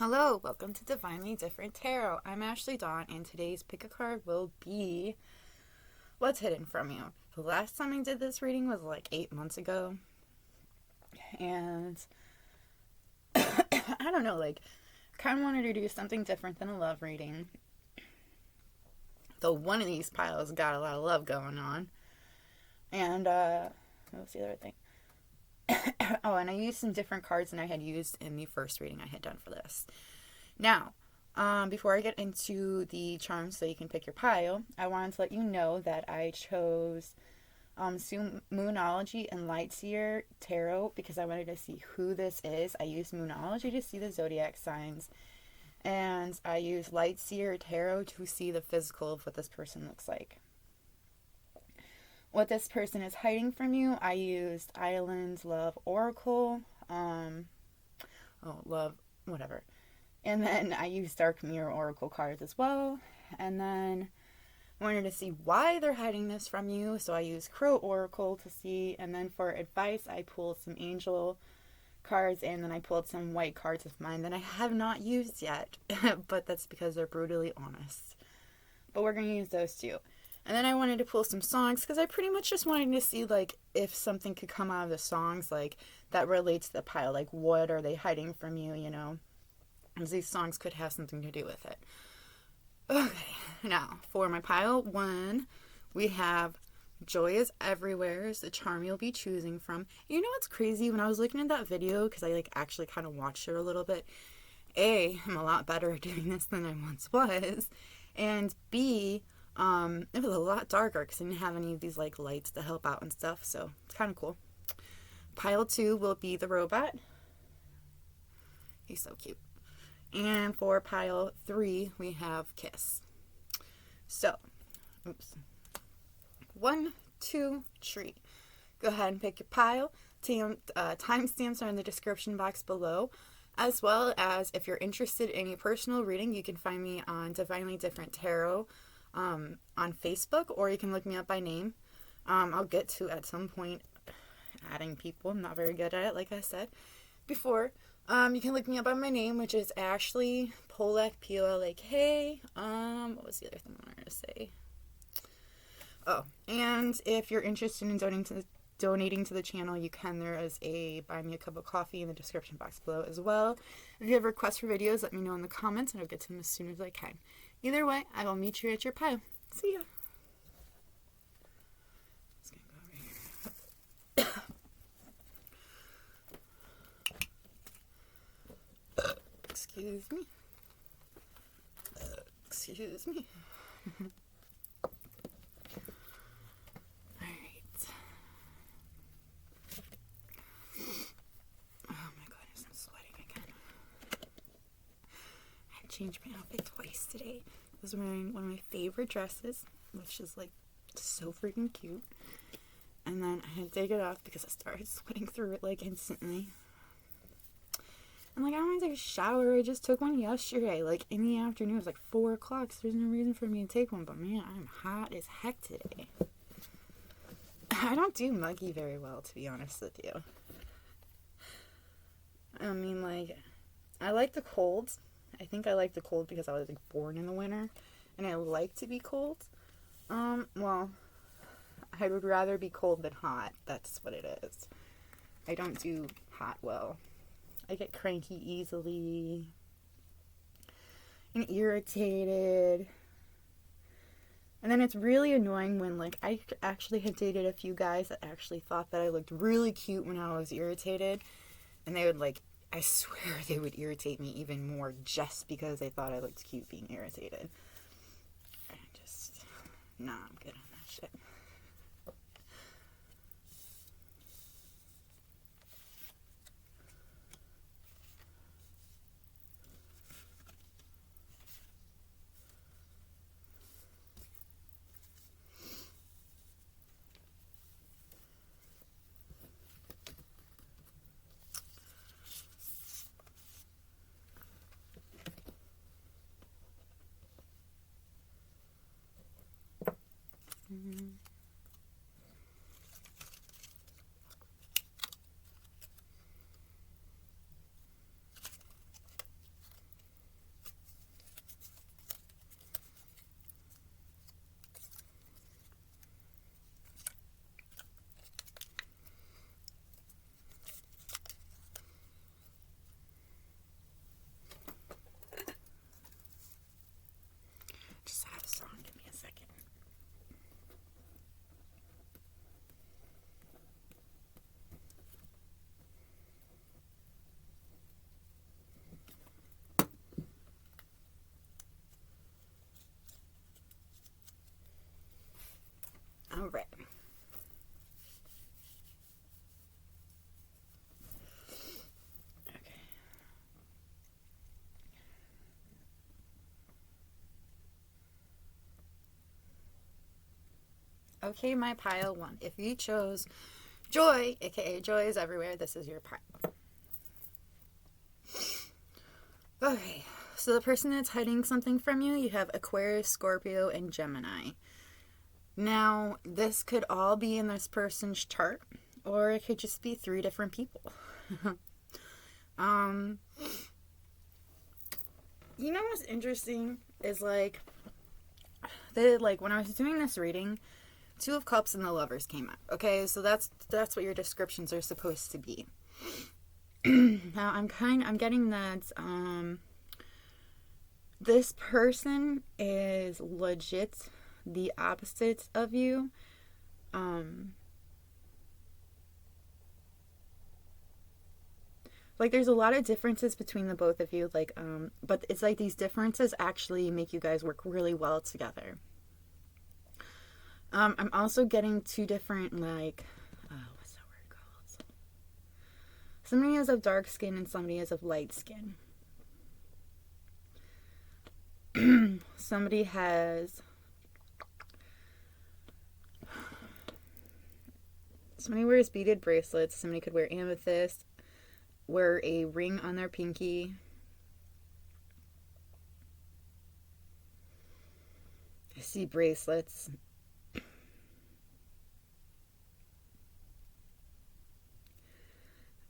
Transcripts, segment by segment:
Hello, welcome to Divinely Different Tarot. I'm Ashley Dawn, and today's pick a card will be What's Hidden from You. The last time I did this reading was like 8 months ago, and I don't know, kind of wanted to do something different than a love reading. Though one of these piles got a lot of love going on. And, what was the other thing? Oh, and I used some different cards than I had used in the first reading I had done for this. Now, before I get into the charms so you can pick your pile, I wanted to let you know that I chose Moonology and Lightseer Tarot because I wanted to see who this is. I used Moonology to see the zodiac signs, and I used Lightseer Tarot to see the physical of what this person looks like. What this person is hiding from you, I used Island Love Oracle, Love, whatever. And then I used Dark Mirror Oracle cards as well. And then I wanted to see why they're hiding this from you, so I used Crow Oracle to see. And then for advice, I pulled some Angel cards, and then I pulled some white cards of mine that I have not used yet, but that's because they're brutally honest. But we're going to use those too. And then I wanted to pull some songs because I pretty much just wanted to see, if something could come out of the songs, that relates to the pile. What are they hiding from you, Because these songs could have something to do with it. Okay, now, for my pile 1, we have Joy is Everywhere is the charm you'll be choosing from. You know what's crazy? When I was looking at that video, because I, actually kind of watched it a little bit, A, I'm a lot better at doing this than I once was, and B, it was a lot darker because I didn't have any of these lights to help out and stuff, so it's kind of cool. Pile 2 will be the robot. He's so cute. And for pile 3, we have Kiss. So, 1, 2, 3. Go ahead and pick your pile. Timestamps are in the description box below. As well as if you're interested in a personal reading, you can find me on Divinely Different Tarot on Facebook, or you can look me up by name. I'll get to, at some point, adding people. I'm not very good at it, like I said before. You can look me up by my name, which is Ashley Polak, Polak. What was the other thing I wanted to say? Oh, and if you're interested in donating to the channel, you can. There is a buy me a cup of coffee in the description box below as well. If you have requests for videos, let me know in the comments, and I'll get to them as soon as I can. Either way, I will meet you at your pile. See ya. Just gonna go over here. Excuse me. Excuse me. Alright. Oh my goodness, I'm sweating again. I changed my outfit twice today. I was wearing one of my favorite dresses, which is so freaking cute. And then I had to take it off because I started sweating through it instantly. And I want to take a shower. I just took one yesterday, in the afternoon. It was 4 o'clock, so there's no reason for me to take one. But man, I'm hot as heck today. I don't do muggy very well, to be honest with you. I mean, I like the cold. I think I like the cold because I was born in the winter, and I like to be cold. Well, I would rather be cold than hot. That's what it is. I don't do hot well. I get cranky easily and irritated. And then it's really annoying when, I actually had dated a few guys that actually thought that I looked really cute when I was irritated. And they would, I swear they would irritate me even more just because they thought I looked cute being irritated. I'm good on that shit. Mm-hmm. Okay, my pile 1. If you chose joy, aka joy is everywhere, this is your pile. Okay, so the person that's hiding something from you, you have Aquarius, Scorpio, and Gemini. Now, this could all be in this person's chart, or it could just be 3 different people. You know what's interesting is like when I was doing this reading, 2 of Cups and the Lovers came up. Okay, so that's what your descriptions are supposed to be. Now I'm getting that this person is legit the opposite of you. Like there's a lot of differences between the both of you, like but it's like these differences actually make you guys work really well together. I'm also getting 2 different, like, what's that word called? Somebody is of dark skin and somebody is of light skin. Somebody wears beaded bracelets. Somebody could wear amethyst, wear a ring on their pinky. I see bracelets.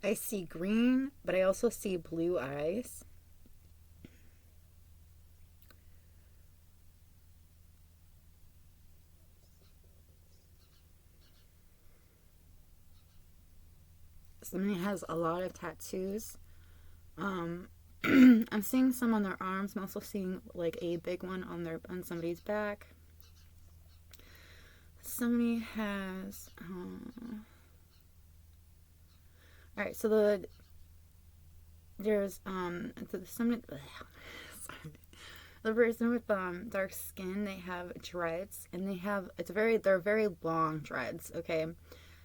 I see green, but I also see blue eyes. Somebody has a lot of tattoos. I'm seeing some on their arms. I'm also seeing like a big one on somebody's back. Somebody has all right, so there's somebody the person with dark skin, they have dreads, and they're very long dreads, okay?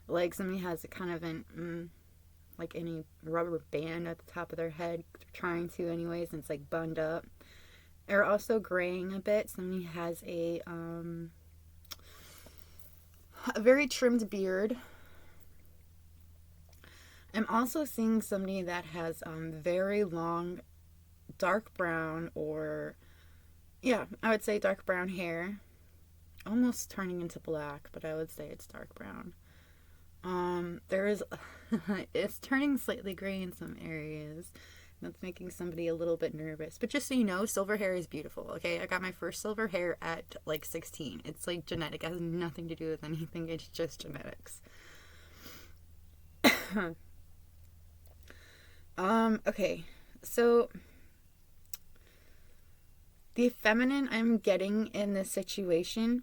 Like somebody has a kind of an like any rubber band at the top of their head, trying to anyways, and it's like bunned up. They're also graying a bit. Somebody has a very trimmed beard. I'm also seeing somebody that has very long dark brown, or yeah, I would say dark brown hair, almost turning into black, but I would say it's dark brown. There is it's turning slightly gray in some areas. That's making somebody a little bit nervous. But just so you know, silver hair is beautiful, okay? I got my first silver hair at like 16. It's like genetic. It has nothing to do with anything. It's just genetics. Okay. So the feminine I'm getting in this situation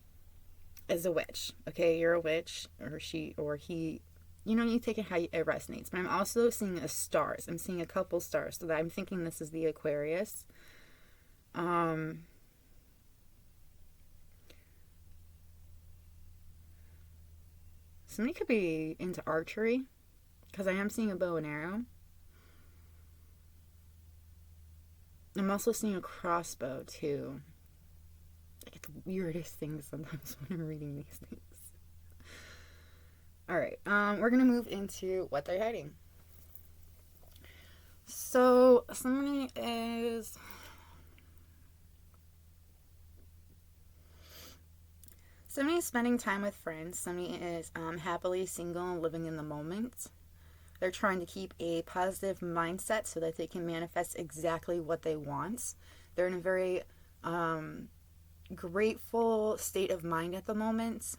is a witch. Okay, you're a witch, or she, or he, you take it how it resonates. But I'm also seeing stars. I'm seeing a couple stars, so that I'm thinking this is the Aquarius. Somebody could be into archery, because I am seeing a bow and arrow. I'm also seeing a crossbow too. I get the weirdest things sometimes when I'm reading these things. Alright, we're gonna move into what they're hiding. So, somebody is spending time with friends. Somebody is happily single and living in the moment. They're trying to keep a positive mindset so that they can manifest exactly what they want. They're in a very grateful state of mind at the moment.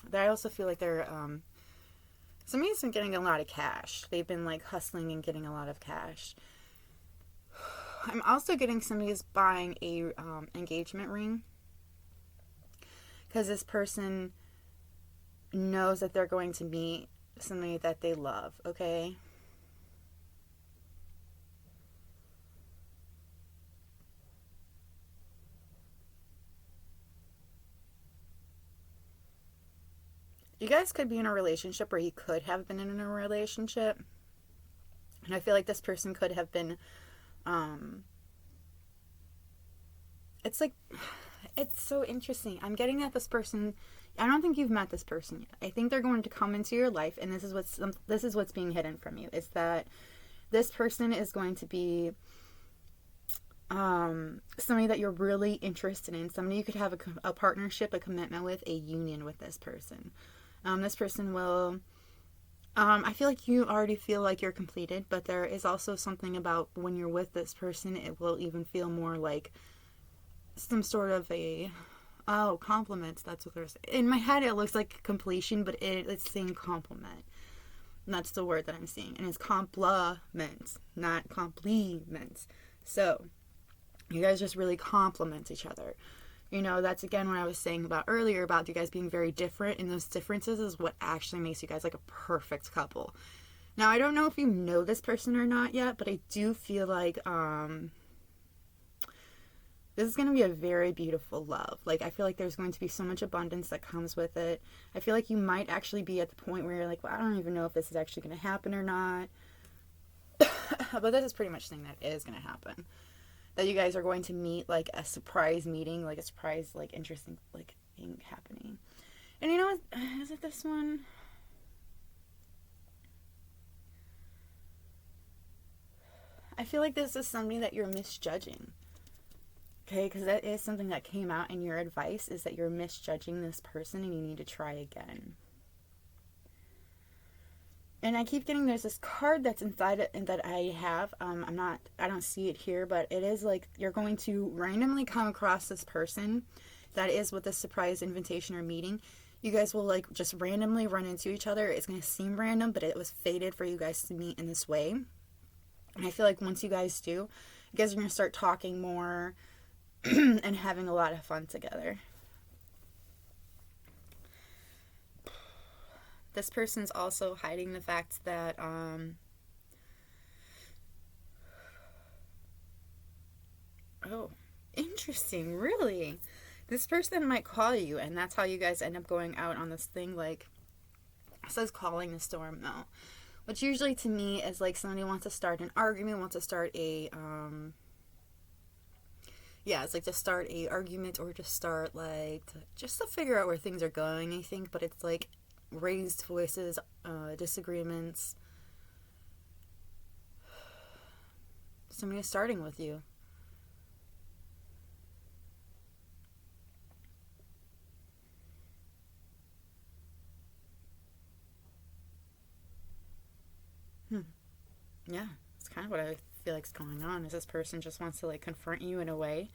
But I also feel like they're somebody's been getting a lot of cash. They've been like hustling and getting a lot of cash. I'm also getting somebody's buying a engagement ring, because this person knows that they're going to meet somebody that they love, okay? You guys could be in a relationship, or you could have been in a relationship. And I feel like this person could have been, it's like, it's so interesting. I'm getting that this person, I don't think you've met this person yet. I think they're going to come into your life, and this is what's being hidden from you. Is that this person is going to be somebody that you're really interested in, somebody you could have a partnership, a commitment with, a union with this person. This person will, I feel like you already feel like you're completed, but there is also something about when you're with this person, it will even feel more like some sort of compliments. That's what there's in my head. It looks like completion, but it's saying compliment. And that's the word that I'm seeing, and it's compliments, not compliments. So you guys just really complement each other. You know, that's again what I was saying about earlier about you guys being very different, and those differences is what actually makes you guys like a perfect couple. Now, I don't know if you know this person or not yet, but I do feel like this is going to be a very beautiful love. Like, I feel like there's going to be so much abundance that comes with it. I feel like you might actually be at the point where you're like, well, I don't even know if this is actually going to happen or not. But this is pretty much saying that it is going to happen. That you guys are going to meet, like, a surprise meeting, like a surprise, like, interesting, like, thing happening. And you know what? Is it this one? I feel like this is somebody that you're misjudging. Okay, because that is something that came out in your advice, is that you're misjudging this person and you need to try again. And I keep getting, there's this card that's inside it and that I have. I don't see it here, but it is like you're going to randomly come across this person that is with this surprise invitation or meeting. You guys will like just randomly run into each other. It's going to seem random, but it was fated for you guys to meet in this way. And I feel like once you guys do, you guys are going to start talking more and having a lot of fun together. This person's also hiding the fact that oh, interesting, really. This person might call you, and that's how you guys end up going out on this thing. Like, it says calling the storm, though. Which usually to me is like somebody wants to start an argument, wants to start a it's like to start a argument or to start like just to figure out where things are going, I think. But it's like raised voices, disagreements. Somebody is starting with you. Yeah, it's kind of what I feel like is going on. Is this person just wants to like confront you in a way?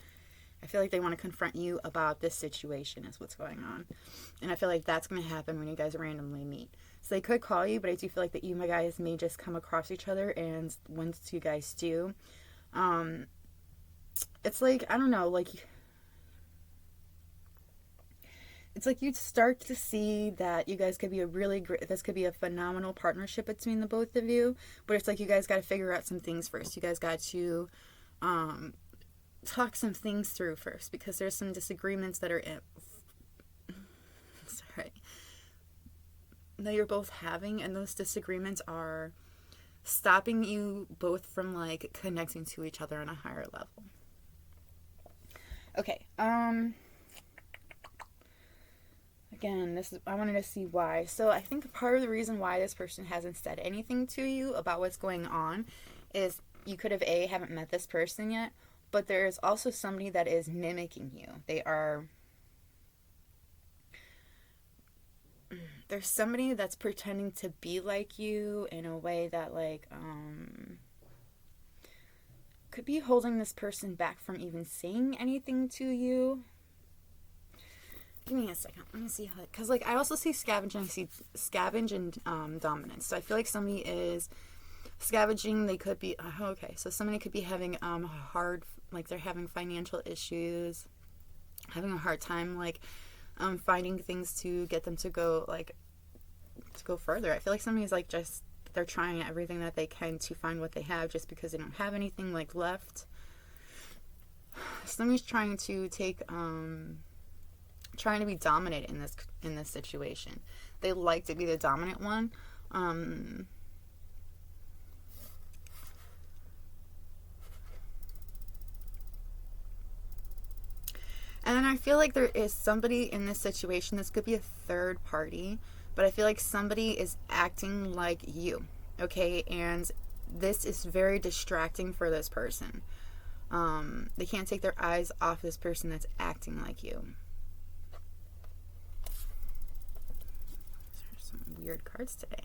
I feel like they want to confront you about this situation is what's going on. And I feel like that's going to happen when you guys randomly meet. So they could call you, but I do feel like that you guys may just come across each other, and once you guys do, it's like, I don't know, like, it's like you'd start to see that you guys could be this could be a phenomenal partnership between the both of you, but it's like you guys got to figure out some things first. You guys got to talk some things through first, because there's some disagreements that are that you're both having, and those disagreements are stopping you both from like connecting to each other on a higher level. Okay, again, I wanted to see why. So I think part of the reason why this person hasn't said anything to you about what's going on is you could have haven't met this person yet, but there's also somebody that is mimicking you. There's somebody that's pretending to be like you in a way that like could be holding this person back from even saying anything to you. Give me a second. Let me see how, because like I also see scavenge and dominance. So I feel like somebody is scavenging. They could be so somebody could be having like they're having financial issues, having a hard time like finding things to get them to go further. I feel like somebody's like just they're trying everything that they can to find what they have, just because they don't have anything like left. Somebody's trying to trying to be dominant in this situation. They like to be the dominant one. And then And I feel like there is somebody in this situation. This could be a third party, but I feel like somebody is acting like you, okay? And this is very distracting for this person. They can't take their eyes off this person that's acting like you. These are some weird cards today.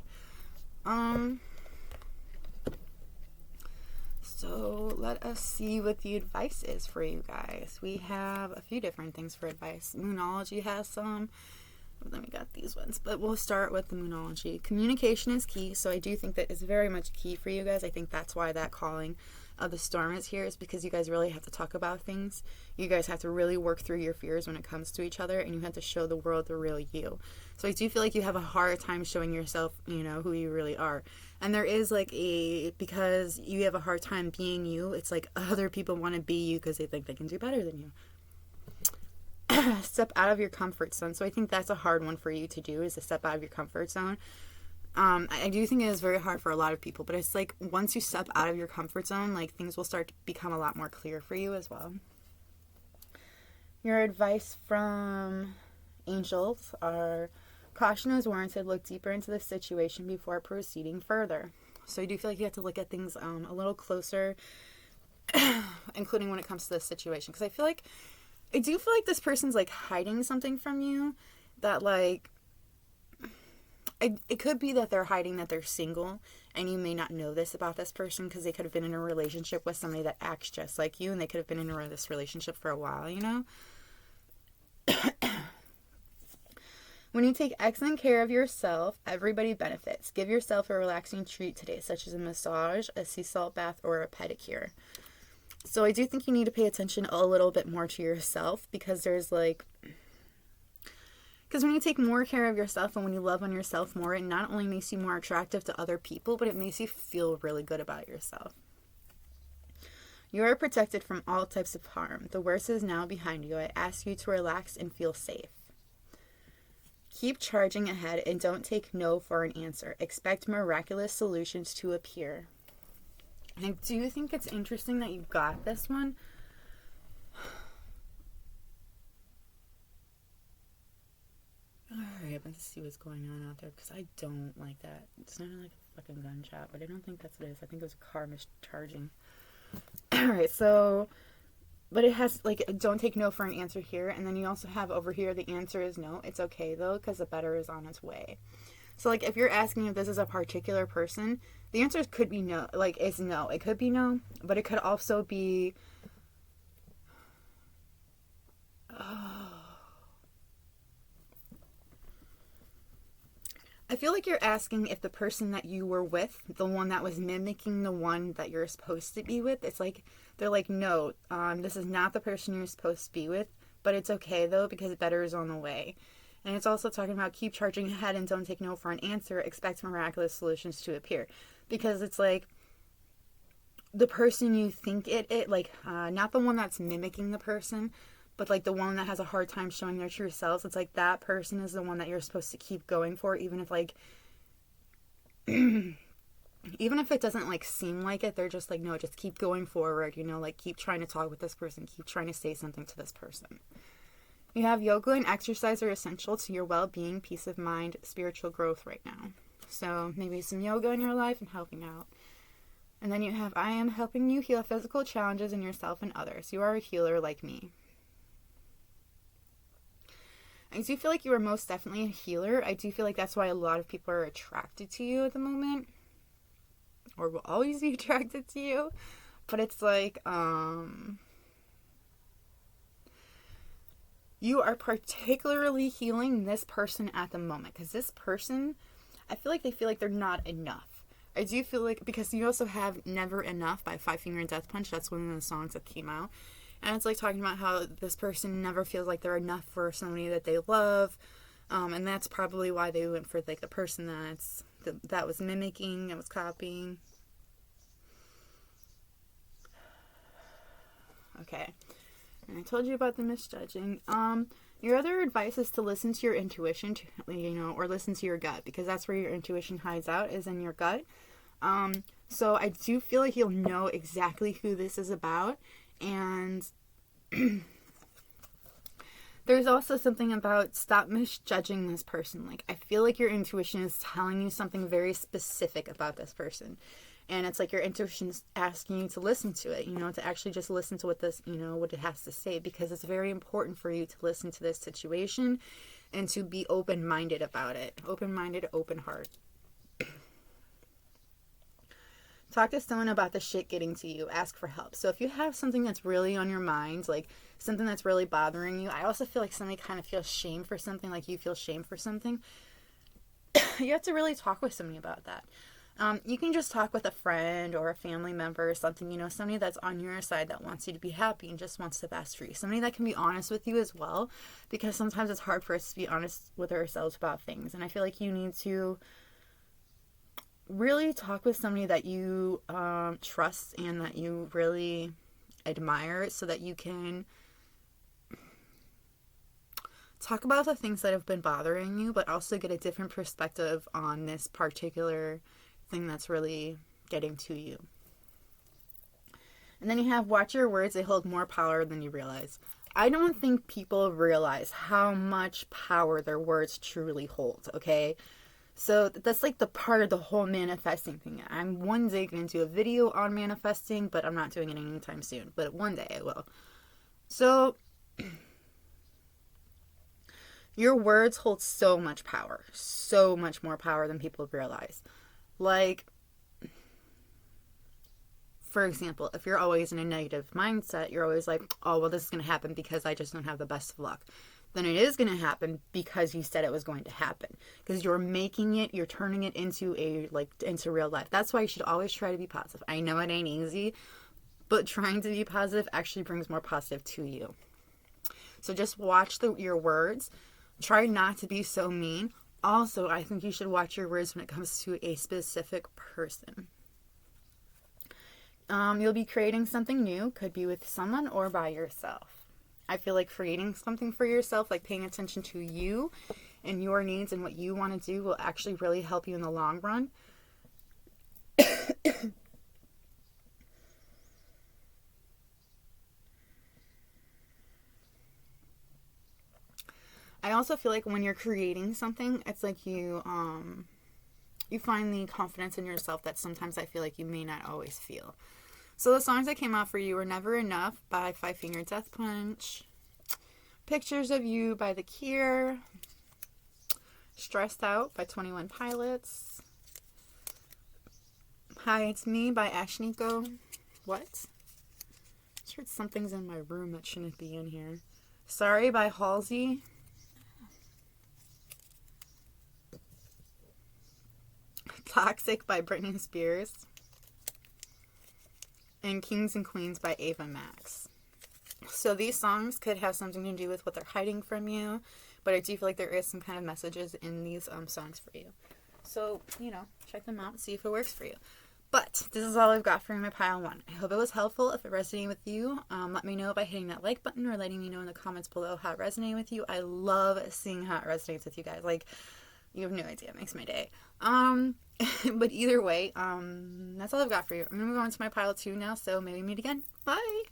So let us see what the advice is for you guys. We have a few different things for advice. Moonology has some. Then we got these ones, but we'll start with the Moonology. Communication is key, so I do think that is very much key for you guys. I think that's why that calling of the storm is here, is because you guys really have to talk about things. You guys have to really work through your fears when it comes to each other, and you have to show the world the real you. So I do feel like you have a hard time showing yourself, you know, who you really are. And there is like because you have a hard time being you, it's like other people want to be you because they think they can do better than you. Step out of your comfort zone. So I think that's a hard one for you to do, is to step out of your comfort zone. I do think it is very hard for a lot of people, but it's like once you step out of your comfort zone, like things will start to become a lot more clear for you as well. Your advice from angels are: caution is warranted. Look deeper into the situation before proceeding further. So I do feel like you have to look at things a little closer, including when it comes to this situation. Because I do feel like this person's like hiding something from you that like, it could be that they're hiding that they're single, and you may not know this about this person because they could have been in a relationship with somebody that acts just like you, and they could have been in this relationship for a while, you know? When you take excellent care of yourself, everybody benefits. Give yourself a relaxing treat today, such as a massage, a sea salt bath, or a pedicure. So I do think you need to pay attention a little bit more to yourself, because because when you take more care of yourself and when you love on yourself more, it not only makes you more attractive to other people, but it makes you feel really good about yourself. You are protected from all types of harm. The worst is now behind you. I ask you to relax and feel safe. Keep charging ahead and don't take no for an answer. Expect miraculous solutions to appear. And I do think it's interesting that you got this one. Alright, let's see what's going on out there, because I don't like that. It's not like a fucking gunshot, but I don't think that's what it is. I think it was a car mischarging. Alright, so, but it has, like, don't take no for an answer here, and then you also have over here, the answer is no. It's okay, though, because the better is on its way. So, like, if you're asking if this is a particular person, the answer could be no. Like, it's no. It could be no, but it could also be... I feel like you're asking if the person that you were with, the one that was mimicking the one that you're supposed to be with, it's like, they're like, no, this is not the person you're supposed to be with, but it's okay, though, because better is on the way. And it's also talking about keep charging ahead and don't take no for an answer. Expect miraculous solutions to appear. Because it's like, the person you think not the one that's mimicking the person, but like the one that has a hard time showing their true selves. It's like that person is the one that you're supposed to keep going for, even if like even if it doesn't like seem like it. They're just like, no, just keep going forward, you know, like keep trying to talk with this person, keep trying to say something to this person. You have yoga and exercise are essential to your well-being, peace of mind, spiritual growth right now. So maybe some yoga in your life and helping out. And then you have, I am helping you heal physical challenges in yourself and others. You are a healer like me. I do feel like you are most definitely a healer. I do feel like that's why a lot of people are attracted to you at the moment. Or will always be attracted to you. But it's like, you are particularly healing this person at the moment. Because this person, I feel like they feel like they're not enough. I do feel like, because you also have Never Enough by Five Finger Death Punch. That's one of the songs that came out. And it's like talking about how this person never feels like they're enough for somebody that they love. And that's probably why they went for like the person that was mimicking, that was copying. Okay. And I told you about the misjudging. Your other advice is to listen to your intuition, or listen to your gut, because that's where your intuition hides out, is in your gut. So I do feel like you'll know exactly who this is about. And There's also something about stop misjudging this person. Like, I feel like your intuition is telling you something very specific about this person. And it's like your intuition is asking you to listen to it, to actually just listen to what this, what it has to say, because it's very important for you to listen to this situation and to be open-minded about it. Open-minded, open heart. Talk to someone about the shit getting to you. Ask for help. So if you have something that's really on your mind, like something that's really bothering you, I also feel like somebody kind of feels shame for something, like you feel shame for something. You have to really talk with somebody about that. You can just talk with a friend or a family member or something, somebody that's on your side that wants you to be happy and just wants the best for you. Somebody that can be honest with you as well, because sometimes it's hard for us to be honest with ourselves about things. And I feel like you need to really talk with somebody that you trust and that you really admire, so that you can talk about the things that have been bothering you, but also get a different perspective on this particular thing that's really getting to you. And then you have watch your words. They hold more power than you realize. I don't think people realize how much power their words truly hold, okay? So that's like the part of the whole manifesting thing. I'm one day going to do a video on manifesting, but I'm not doing it anytime soon. But one day I will. So your words hold so much power. So much more power than people realize. Like, for example, if you're always in a negative mindset, you're always like, oh, well, this is going to happen because I just don't have the best of luck. Then it is going to happen because you said it was going to happen. Because you're making it, you're turning it into into real life. That's why you should always try to be positive. I know it ain't easy, but trying to be positive actually brings more positive to you. So just watch your words. Try not to be so mean. Also, I think you should watch your words when it comes to a specific person. You'll be creating something new. Could be with someone or by yourself. I feel like creating something for yourself, like paying attention to you and your needs and what you want to do, will actually really help you in the long run. I also feel like when you're creating something, it's like you find the confidence in yourself that sometimes I feel like you may not always feel. So the songs that came out for you were Never Enough by Five Finger Death Punch, Pictures of You by The Cure, Stressed Out by 21 Pilots, Hi It's Me by Ashniko. What? I heard something's in my room that shouldn't be in here. Sorry by Halsey. Toxic by Britney Spears. And Kings and Queens by Ava Max. So these songs could have something to do with what they're hiding from you, but I do feel like there is some kind of messages in these songs for you. So, check them out and see if it works for you. But this is all I've got for my pile one. I hope it was helpful. If it resonated with you, let me know by hitting that like button or letting me know in the comments below how it resonated with you. I love seeing how it resonates with you guys. Like, you have no idea. It makes my day. But either way, that's all I've got for you. I'm going to move on to my pile 2 now, so maybe meet again. Bye!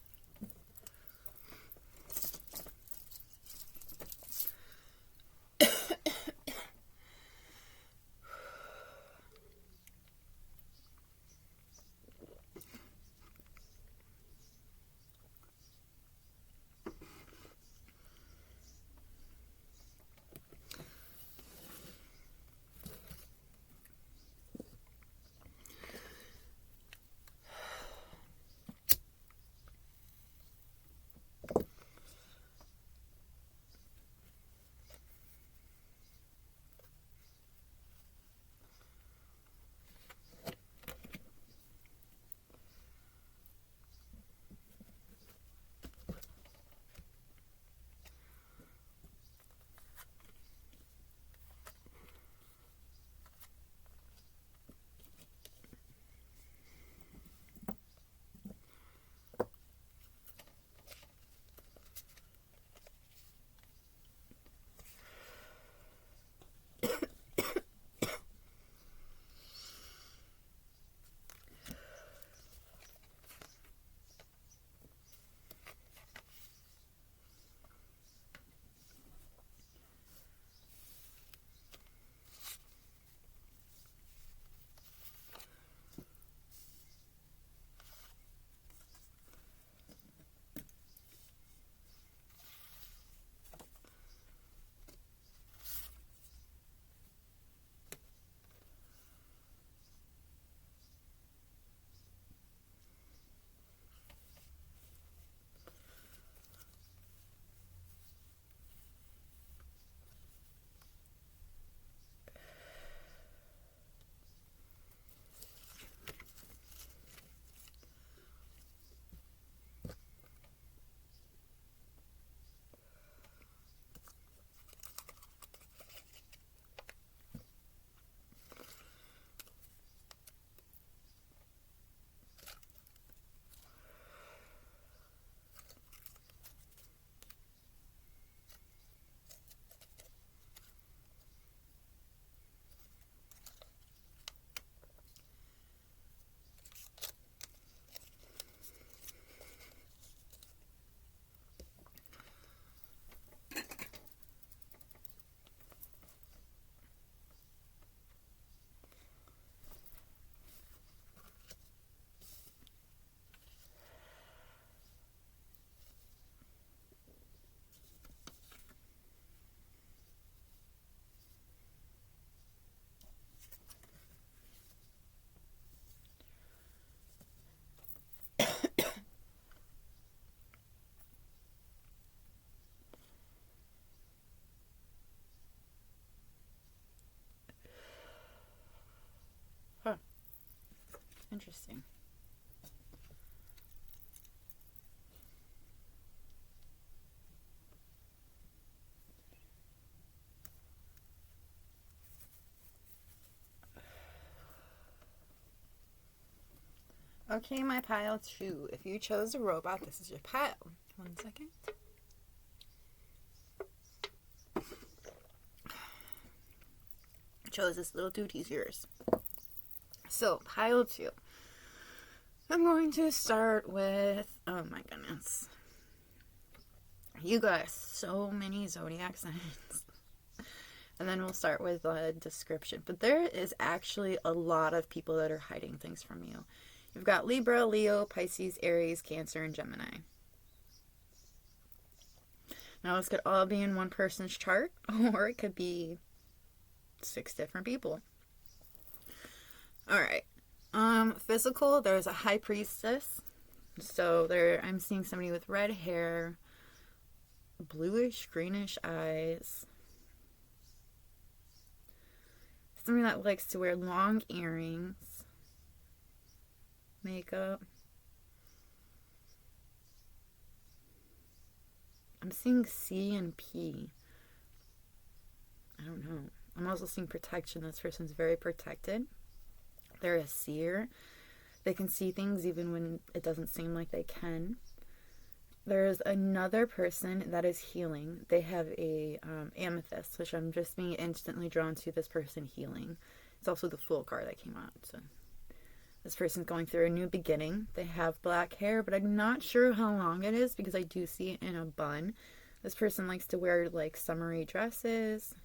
Interesting. Okay, my pile 2. If you chose a robot, this is your pile. 1 second. Chose this little duty's yours. So, pile 2. I'm going to start with, oh my goodness. You got so many zodiac signs. And then we'll start with a description. But there is actually a lot of people that are hiding things from you. You've got Libra, Leo, Pisces, Aries, Cancer, and Gemini. Now, this could all be in one person's chart, or it could be 6 different people. All right. Physical, there's a high priestess. So there, I'm seeing somebody with red hair, bluish, greenish eyes. Somebody that likes to wear long earrings, makeup. I'm seeing C and P. I don't know. I'm also seeing protection. This person's very protected. They're a seer. They can see things even when it doesn't seem like they can. There's another person that is healing. They have a amethyst, which I'm just being instantly drawn to this person healing. It's also the Fool card that came out. So this person's going through a new beginning. They have black hair, but I'm not sure how long it is because I do see it in a bun. This person likes to wear like summery dresses.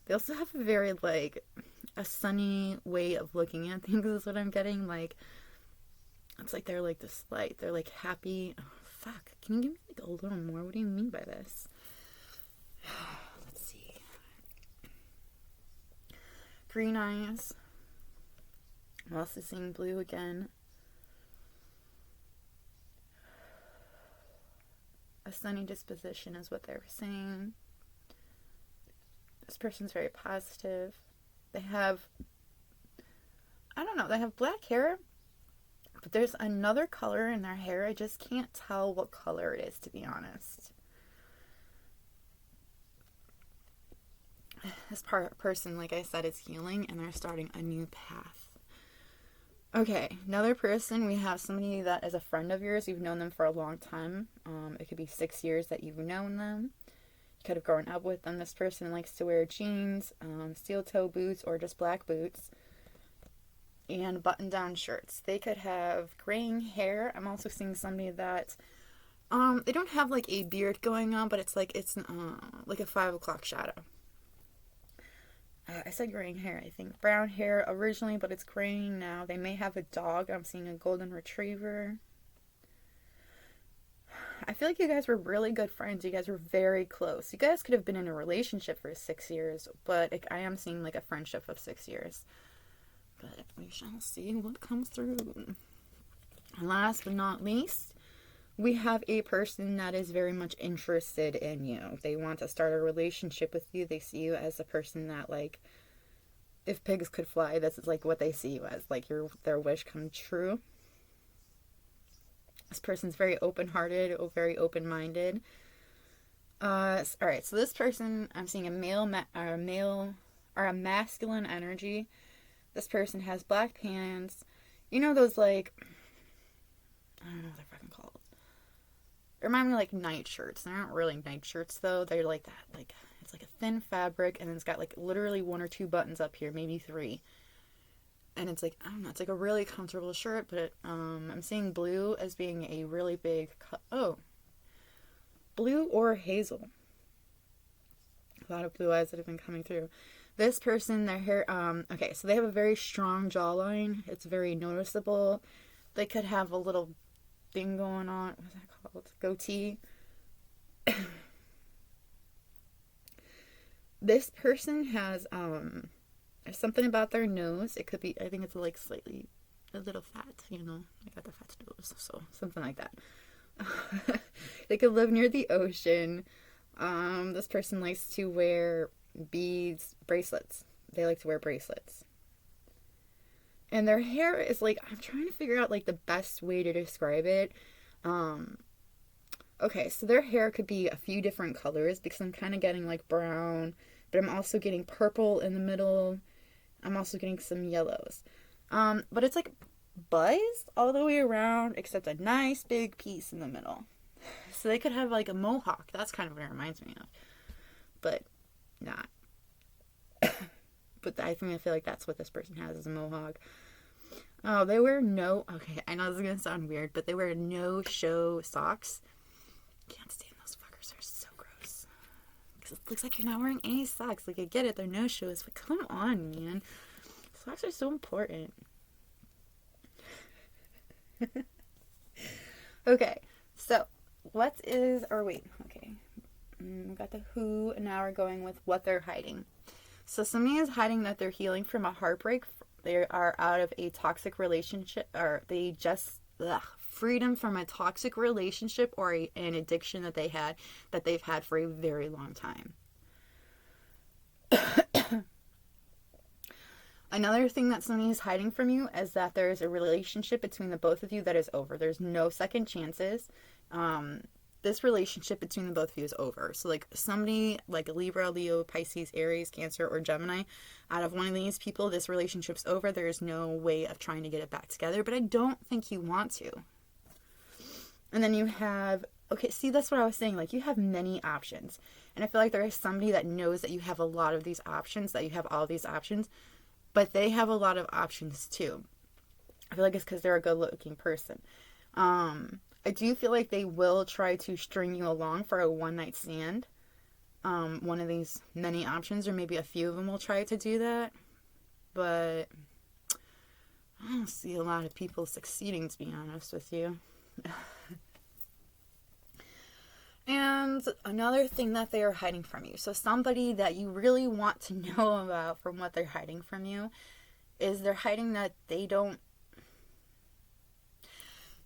They also have a very like a sunny way of looking at things is what I'm getting. Like, it's like they're like this light. They're like happy. Oh, fuck. Can you give me like a little more? What do you mean by this? Let's see. Green eyes. I'm also seeing blue again. A sunny disposition is what they were saying. This person's very positive. They have, I don't know, they have black hair, but there's another color in their hair. I just can't tell what color it is, to be honest. This person, like I said, is healing, and they're starting a new path. Okay, another person, we have somebody that is a friend of yours. You've known them for a long time. It could be 6 years that you've known them. Could have grown up with them. This person likes to wear jeans, steel toe boots, or just black boots, and button-down shirts. They could have graying hair. I'm also seeing somebody that they don't have like a beard going on, but it's like a 5 o'clock shadow. I said graying hair. I think brown hair originally, but it's graying now. They may have a dog. I'm seeing a golden retriever. I feel like you guys were really good friends. You guys were very close. You guys could have been in a relationship for 6 years, but I am seeing like a friendship of 6 years. But we shall see what comes through. And last but not least, we have a person that is very much interested in you. They want to start a relationship with you. They see you as a person that, like, if pigs could fly, this is like what they see you as, like their wish come true. This person's very open-hearted, very open-minded. Alright, so this person, I'm seeing a masculine energy. This person has black pants. You know those, like, I don't know what they're fucking called. They remind me of, like, night shirts. They're not really night shirts, though. They're like that, like, it's like a thin fabric, and it's got, like, literally 1 or 2 buttons up here, maybe 3. And it's like, I don't know, it's like a really comfortable shirt, but I'm seeing blue as being a really big, blue or hazel. A lot of blue eyes that have been coming through. This person, their hair, okay, so they have a very strong jawline. It's very noticeable. They could have a little thing going on. What's that called? Goatee. This person has, there's something about their nose. It could be, I think it's like slightly, a little fat, you know. I got the fat nose, so something like that. They could live near the ocean. This person likes to wear beads, bracelets. They like to wear bracelets. And their hair is like, I'm trying to figure out like the best way to describe it. Okay, so their hair could be a few different colors because I'm kind of getting like brown, but I'm also getting purple in the middle. I'm also getting some yellows. But it's like buzzed all the way around except a nice big piece in the middle. So they could have like a mohawk. That's kind of what it reminds me of. But not. But I feel like that's what this person has, is a mohawk. Oh, they wear okay, I know this is going to sound weird, but they wear no-show socks. Can't stand those fuckers. They're so gross. Because it looks like you're not wearing any socks. Like, I get it, they're no-shows, but come on, man. Socks are so important. Okay, so we got the who, and now we're going with what they're hiding. So somebody is hiding that they're healing from a heartbreak. They are out of a toxic relationship, or they just freedom from a toxic relationship or an addiction that they've had for a very long time. Another thing that somebody is hiding from you is that there is a relationship between the both of you that is over. There's no second chances. This relationship between the both of you is over. So like somebody like Libra, Leo, Pisces, Aries, Cancer, or Gemini, out of one of these people, this relationship's over. There's no way of trying to get it back together, but I don't think you want to. And then you have, okay, see, that's what I was saying. Like, you have many options. And I feel like there is somebody that knows that you have a lot of these options, that you have all these options, but they have a lot of options too. I feel like it's because they're a good-looking person. I do feel like they will try to string you along for a one-night stand. One of these many options, or maybe a few of them will try to do that. But I don't see a lot of people succeeding, to be honest with you. And another thing that they are hiding from you. So somebody that you really want to know about from what they're hiding from you is they're hiding that they don't.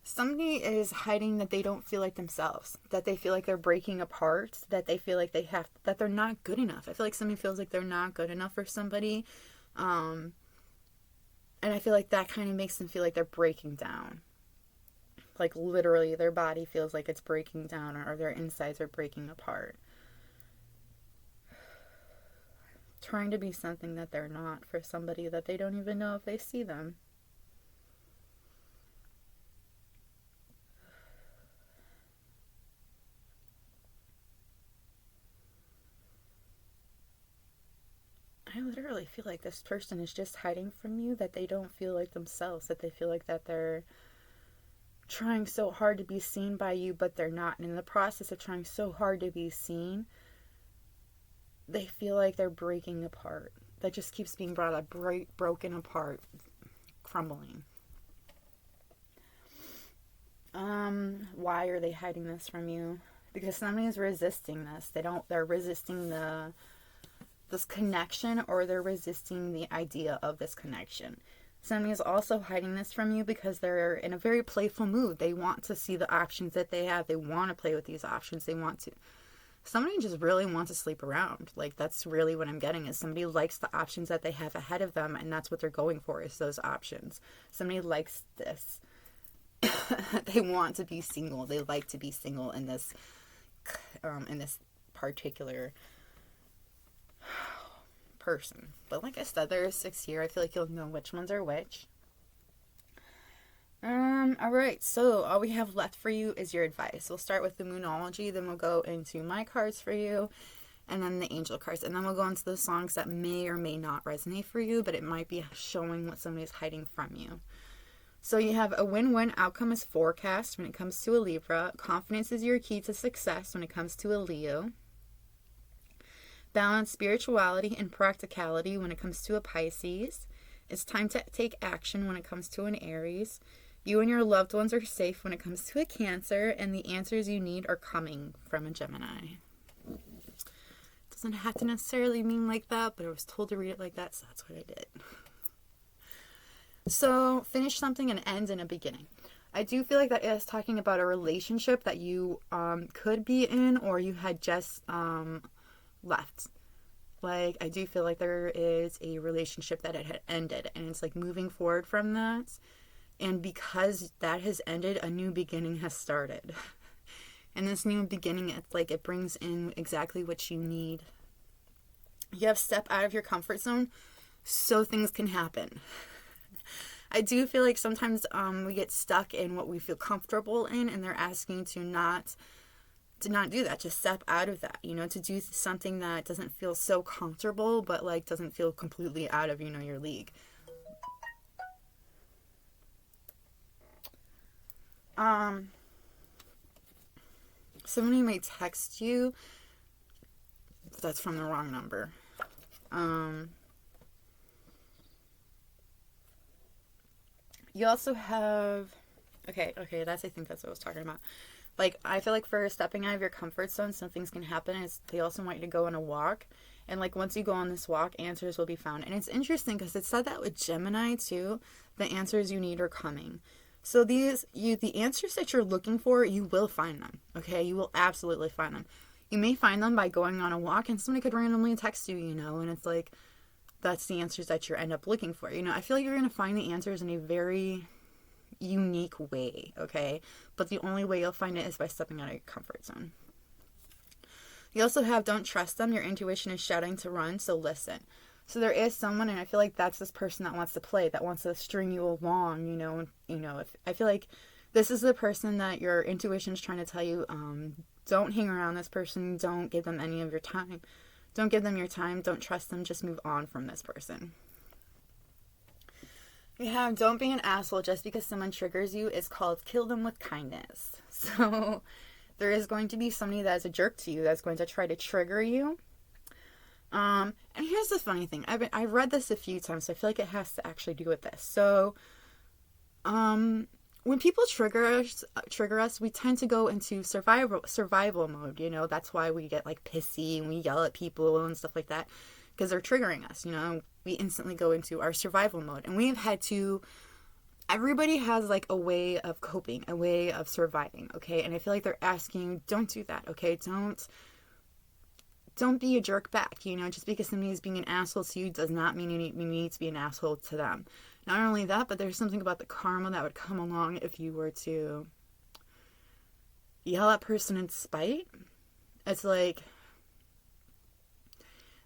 Somebody is hiding that they don't feel like themselves, that they feel like they're breaking apart, that they feel like that they're not good enough. I feel like somebody feels like they're not good enough for somebody. And I feel like that kind of makes them feel like they're breaking down. Like literally their body feels like it's breaking down, or their insides are breaking apart. Trying to be something that they're not for somebody that they don't even know if they see them. I literally feel like this person is just hiding from you, that they don't feel like themselves, that they feel like that they're trying so hard to be seen by you, but they're not. And in the process of trying so hard to be seen, they feel like they're breaking apart. That just keeps being brought up, broken apart, crumbling. Why are they hiding this from you? Because somebody's resisting this. They're resisting this connection, or they're resisting the idea of this connection. Somebody is also hiding this from you because they're in a very playful mood. They want to see the options that they have. They want to play with these options. Somebody just really wants to sleep around. Like, that's really what I'm getting, is somebody likes the options that they have ahead of them, and that's what they're going for, is those options. Somebody likes this. They want to be single. They like to be single in this particular person. But like I said, there are 6 here. I feel like you'll know which ones are which. Alright, so all we have left for you is your advice. We'll start with the Moonology, then we'll go into my cards for you, and then the angel cards, and then we'll go into the songs that may or may not resonate for you, but it might be showing what somebody's hiding from you. So you have a win-win outcome is forecast when it comes to a Libra. Confidence is your key to success when it comes to a Leo. Balance spirituality and practicality when it comes to a Pisces. It's time to take action when it comes to an Aries. You and your loved ones are safe when it comes to a Cancer, and the answers you need are coming from a Gemini. It doesn't have to necessarily mean like that, but I was told to read it like that, so that's what I did. So, finish something and end in a beginning. I do feel like that is talking about a relationship that you could be in, or you had just left. Like, I do feel like there is a relationship that it had ended, and it's like moving forward from that. And because that has ended, a new beginning has started. And this new beginning, it's like it brings in exactly what you need. You have to step out of your comfort zone so things can happen. I do feel like sometimes we get stuck in what we feel comfortable in, and they're asking to not do that. Just step out of that, to do something that doesn't feel so comfortable, but like doesn't feel completely out of, your league. Somebody may text you. That's from the wrong number. You also have, okay, I think that's what I was talking about. Like, I feel like for stepping out of your comfort zone, some things can happen. Is they also want you to go on a walk. And, like, once you go on this walk, answers will be found. And it's interesting because it said that with Gemini, too, the answers you need are coming. So the answers that you're looking for, you will find them, okay? You will absolutely find them. You may find them by going on a walk, and somebody could randomly text you, and it's like, that's the answers that you end up looking for. I feel like you're going to find the answers in a very unique way, okay? But the only way you'll find it is by stepping out of your comfort zone. You also have don't trust them. Your intuition is shouting to run, so listen. So there is someone, and I feel like that's this person that wants to play, that wants to string you along, if I feel like this is the person that your intuition is trying to tell you, don't hang around this person, don't give them any of your time. Don't give them your time, don't trust them, just move on from this person. You have don't be an asshole just because someone triggers you. It's called kill them with kindness. So there is going to be somebody that is a jerk to you that's going to try to trigger you. And here's the funny thing. I've read this a few times, so I feel like it has to actually do with this. So, when people trigger us, we tend to go into survival mode. That's why we get like pissy and we yell at people and stuff like that, because they're triggering us. We instantly go into our survival mode, and we've had to. Everybody has like a way of coping, a way of surviving. Okay, and I feel like they're asking you, don't do that. Okay, don't be a jerk back. Just because somebody is being an asshole to you does not mean you need to be an asshole to them. Not only that, but there's something about the karma that would come along if you were to yell at person in spite. It's like,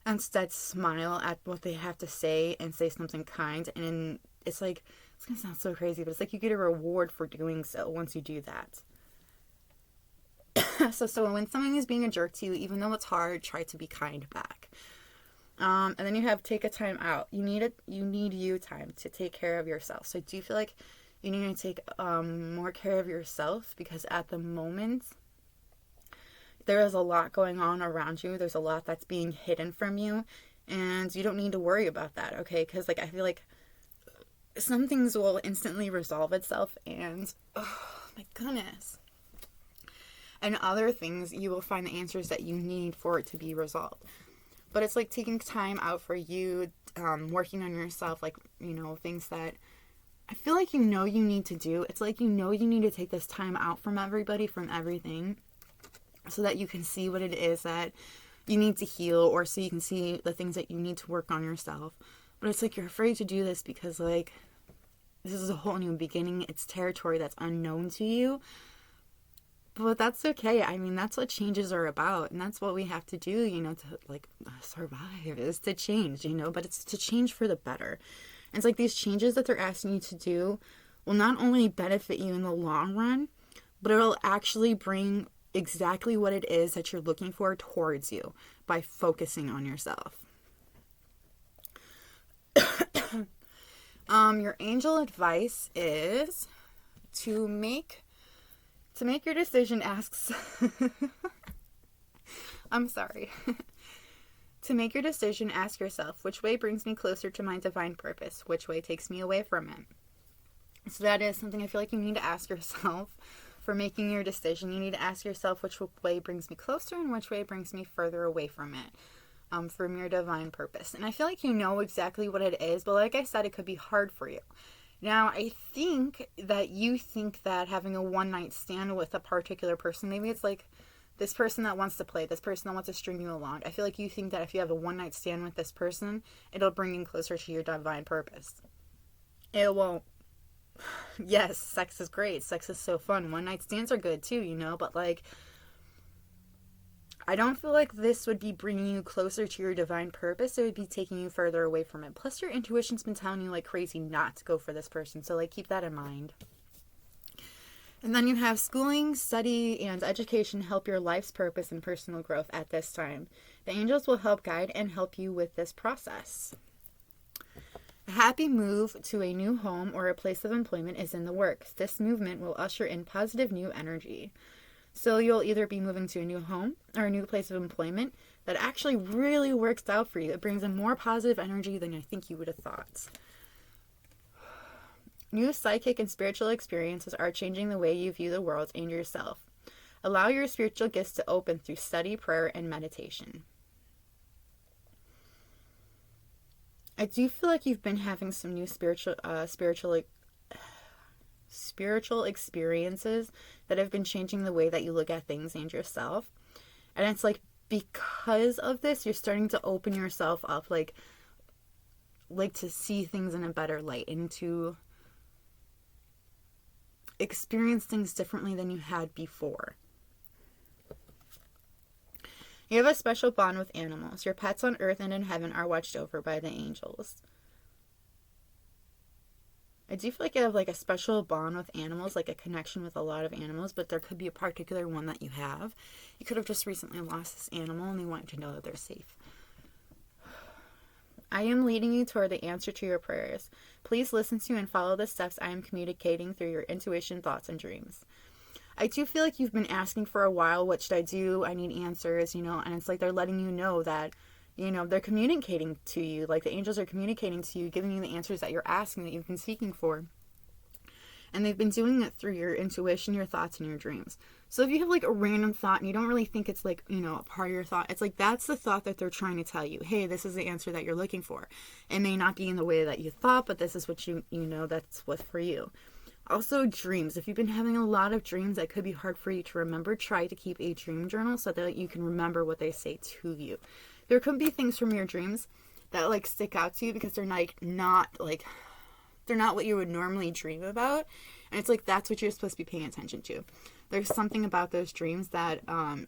instead smile at what they have to say and say something kind. And it's like, it's going to sound so crazy, but it's like you get a reward for doing so once you do that. So when someone is being a jerk to you, even though it's hard, try to be kind back. And then you have take a time out. You need you time to take care of yourself. So I do feel like you need to take more care of yourself, because at the moment there is a lot going on around you. There's a lot that's being hidden from you, and you don't need to worry about that, okay? Because I feel like some things will instantly resolve itself, and oh my goodness. And other things, you will find the answers that you need for it to be resolved. But it's like taking time out for you, working on yourself, like, things that I feel like you need to do. It's like you need to take this time out from everybody, from everything, so that you can see what it is that you need to heal, or so you can see the things that you need to work on yourself. But it's like you're afraid to do this because, like, this is a whole new beginning. It's territory that's unknown to you. But that's okay. I mean, that's what changes are about. And that's what we have to do, to, like, survive, is to change, But it's to change for the better. And it's like these changes that they're asking you to do will not only benefit you in the long run, but it'll actually bring exactly what it is that you're looking for towards you by focusing on yourself. Your angel advice is to make your decision, I'm sorry. To make your decision, ask yourself, which way brings me closer to my divine purpose? Which way takes me away from it? So that is something I feel like you need to ask yourself for making your decision. You need to ask yourself which way brings me closer and which way brings me further away from it, from your divine purpose. And I feel like you know exactly what it is, but like I said, it could be hard for you. Now, I think that you think that having a one-night stand with a particular person, maybe it's like this person that wants to play, this person that wants to string you along. I feel like you think that if you have a one-night stand with this person, it'll bring you closer to your divine purpose. It won't. Yes, sex is great. Sex is so fun. One-night stands are good too, you know, but like, I don't feel like this would be bringing you closer to your divine purpose. It would be taking you further away from it. Plus, your intuition's been telling you like crazy not to go for this person. So, like, keep that in mind. And then you have schooling, study, and education help your life's purpose and personal growth at this time. The angels will help guide and help you with this process. A happy move to a new home or a place of employment is in the works. This movement will usher in positive new energy. So you'll either be moving to a new home or a new place of employment that actually really works out for you. It brings in more positive energy than I think you would have thought. New psychic and spiritual experiences are changing the way you view the world and yourself. Allow your spiritual gifts to open through study, prayer, and meditation. I do feel like you've been having some new spiritual experiences that have been changing the way that you look at things and yourself. And it's like, because of this, you're starting to open yourself up, like to see things in a better light and to experience things differently than you had before. You have a special bond with animals. Your pets on earth and in heaven are watched over by the angels. I do feel like you have like a special bond with animals, like a connection with a lot of animals, but there could be a particular one that you have. You could have just recently lost this animal and they want you to know that they're safe. I am leading you toward the answer to your prayers. Please listen to and follow the steps I am communicating through your intuition, thoughts, and dreams. I do feel like you've been asking for a while, what should I do? I need answers, you know, and it's like they're letting you know that, you know, they're communicating to you, like the angels are communicating to you, giving you the answers that you're asking, that you've been seeking for. And they've been doing it through your intuition, your thoughts, and your dreams. So if you have like a random thought and you don't really think it's like, you know, a part of your thought, it's like that's the thought that they're trying to tell you. Hey, this is the answer that you're looking for. It may not be in the way that you thought, but this is what you know that's what's for you. Also, dreams. If you've been having a lot of dreams that could be hard for you to remember, try to keep a dream journal so that you can remember what they say to you. There could be things from your dreams that like stick out to you because they're not what you would normally dream about. And it's like, that's what you're supposed to be paying attention to. There's something about those dreams that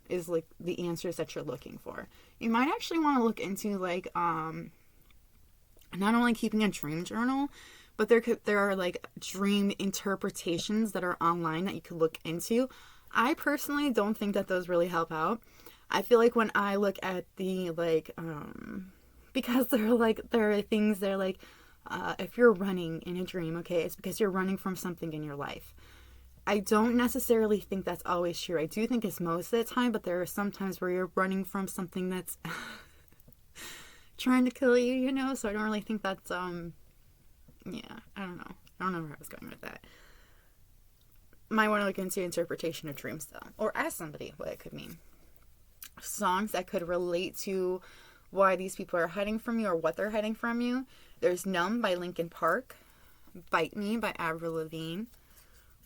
is like the answers that you're looking for. You might actually want to look into like not only keeping a dream journal, but there are like dream interpretations that are online that you could look into. I personally don't think that those really help out. I feel like when I look at the like because there are things that are like if you're running in a dream, okay, it's because you're running from something in your life. I don't necessarily think that's always true. I do think it's most of the time, but there are some times where you're running from something that's trying to kill you, you know? So I don't really think that's, I don't know. I don't know where I was going with that. Might want to look into interpretation of dreams, though. Or ask somebody what it could mean. Songs that could relate to why these people are hiding from you or what they're hiding from you. There's Numb by Linkin Park. Bite Me by Avril Lavigne.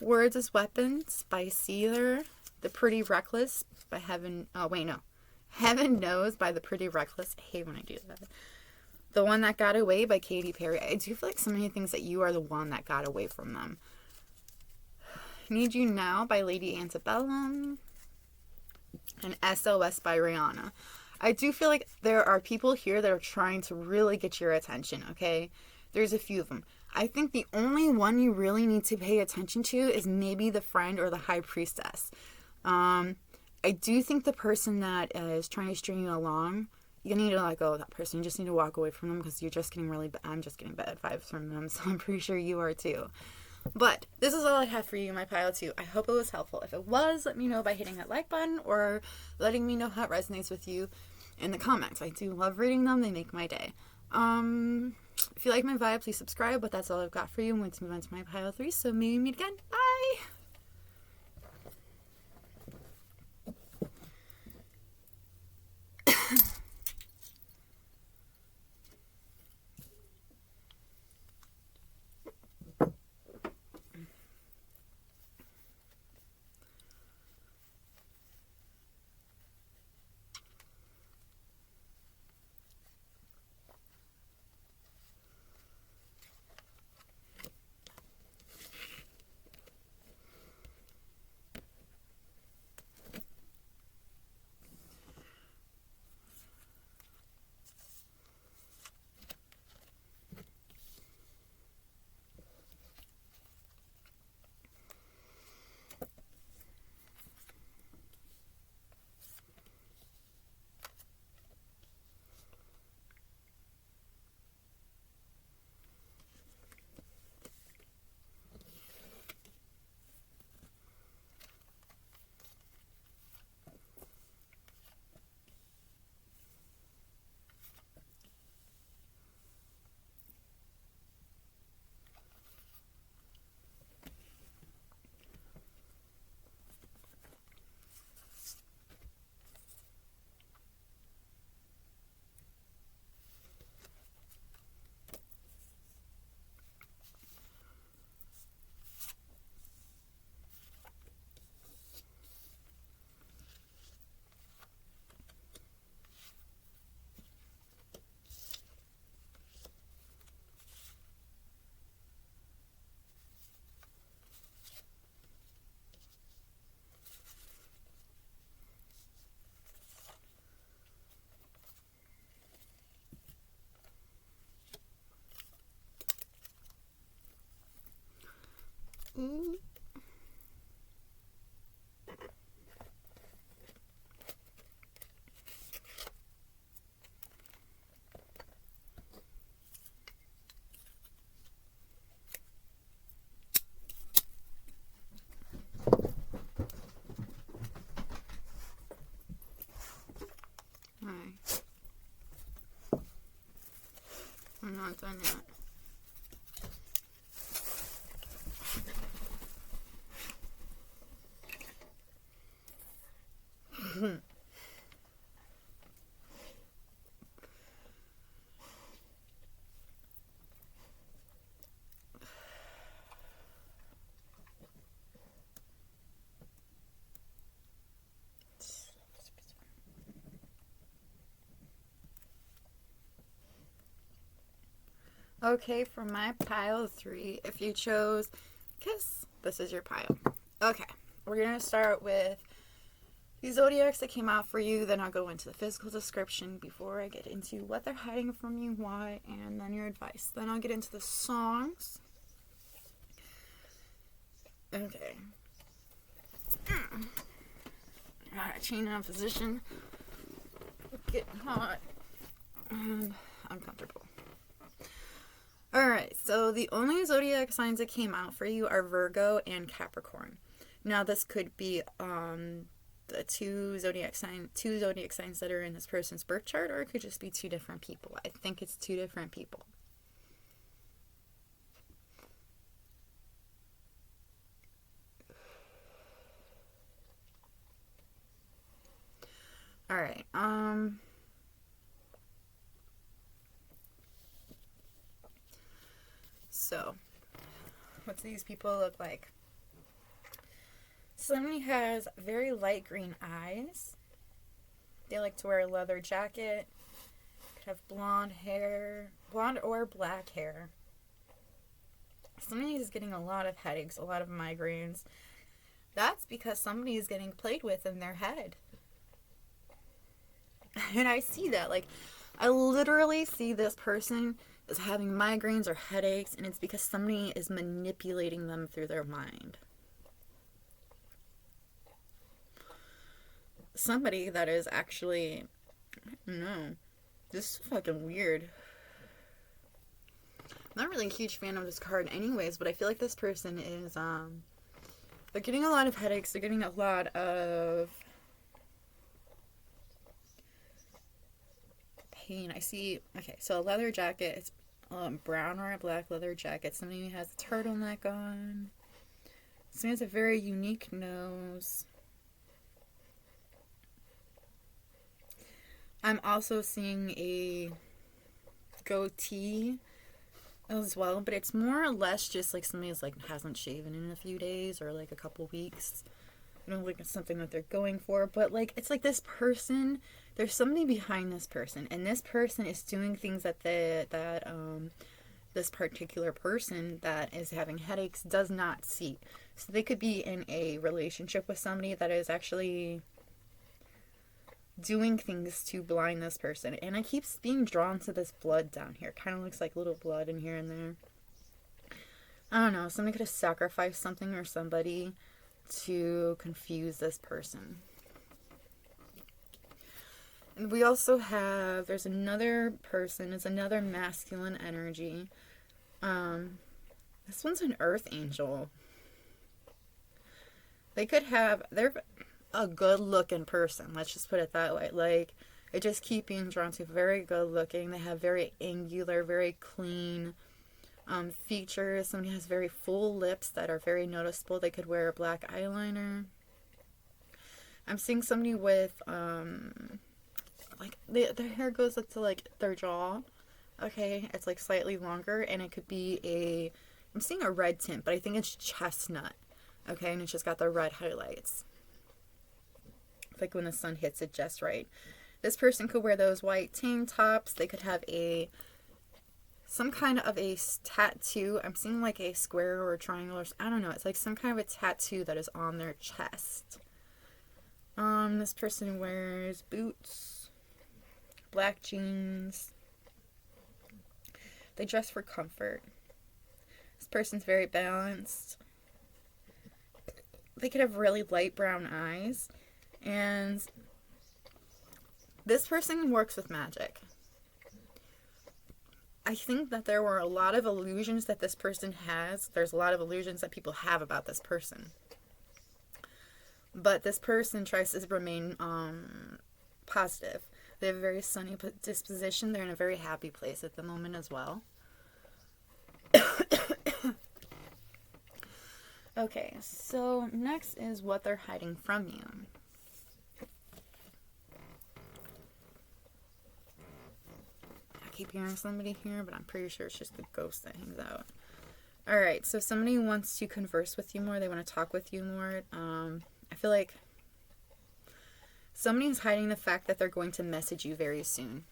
Words as Weapons by Seether. The Pretty Reckless by Heaven Knows by The Pretty Reckless. I hate when I do that. The One That Got Away by Katy Perry. I do feel like so many things that you are the one that got away from them. Need You Now by Lady Antebellum. And SOS by Rihanna. I do feel like there are people here that are trying to really get your attention, okay? There's a few of them. I think the only one you really need to pay attention to is maybe the friend or the high priestess. I do think the person that is trying to string you along, you need to let go of that person. You just need to walk away from them because you're just getting I'm just getting bad vibes from them, so I'm pretty sure you are too. But this is all I have for you, my pile 2. I hope it was helpful. If it was, let me know by hitting that like button or letting me know how it resonates with you in the comments. I do love reading them. They make my day. If you like my vibe, please subscribe. But that's all I've got for you. I'm going to move on to my pile 3. So maybe meet again. Bye! I'm not done yet. Okay, for my pile 3, if you chose Kiss, this is your pile. Okay, we're going to start with the zodiacs that came out for you, then I'll go into the physical description before I get into what they're hiding from you, why, and then your advice. Then I'll get into the songs. Okay. Alright, change in position. Getting hot and uncomfortable. Alright, so the only zodiac signs that came out for you are Virgo and Capricorn. Now, this could be the two zodiac signs that are in this person's birth chart, or it could just be 2 different people. I think it's 2 different people. Alright, so, what do these people look like? Somebody has very light green eyes. They like to wear a leather jacket. Could have blonde hair, blonde or black hair. Somebody is getting a lot of headaches, a lot of migraines. That's because somebody is getting played with in their head. And I see that. Like, I literally see this person is having migraines or headaches, and it's because somebody is manipulating them through their mind. Somebody that is actually, I don't know, this is fucking weird. I'm not really a huge fan of this card anyways, but I feel like this person is, they're getting a lot of headaches, they're getting a lot of pain. I see, okay, so a leather jacket, it's brown or a black leather jacket. Somebody has a turtleneck on. Somebody has a very unique nose. I'm also seeing a goatee as well, but it's more or less just like somebody's like hasn't shaven in a few days or like a couple weeks. I don't think it's something that they're going for, but like it's like this person, there's somebody behind this person, and this person is doing things that this particular person that is having headaches does not see. So they could be in a relationship with somebody that is actually doing things to blind this person. And I keep being drawn to this blood down here. Kind of looks like little blood in here and there. I don't know. Somebody could have sacrificed something or somebody to confuse this person. And we also have, there's another person. It's another masculine energy. This one's an earth angel. They could have, they're a good looking person, let's just put it that way. Like, I just keep being drawn to very good looking. They have very angular, very clean features. Somebody has very full lips that are very noticeable. They could wear a black eyeliner. I'm seeing somebody with like their hair goes up to like their jaw. Okay, it's like slightly longer, and it could be I'm seeing a red tint, but I think it's chestnut. Okay, and it's just got the red highlights. Like when the sun hits it just right. This person could wear those white tank tops. They could have some kind of a tattoo. I'm seeing like a square or a triangle, or I don't know. It's like some kind of a tattoo that is on their chest. This person wears boots, black jeans. They dress for comfort. This person's very balanced. They could have really light brown eyes. And this person works with magic. I think that there were a lot of illusions that this person has. There's a lot of illusions that people have about this person. But this person tries to remain positive. They have a very sunny disposition. They're in a very happy place at the moment as well. Okay, so next is what they're hiding from you. I keep hearing somebody here, but I'm pretty sure it's just the ghost that hangs out. Alright, so somebody wants to converse with you more. They want to talk with you more. I feel like somebody's hiding the fact that they're going to message you very soon.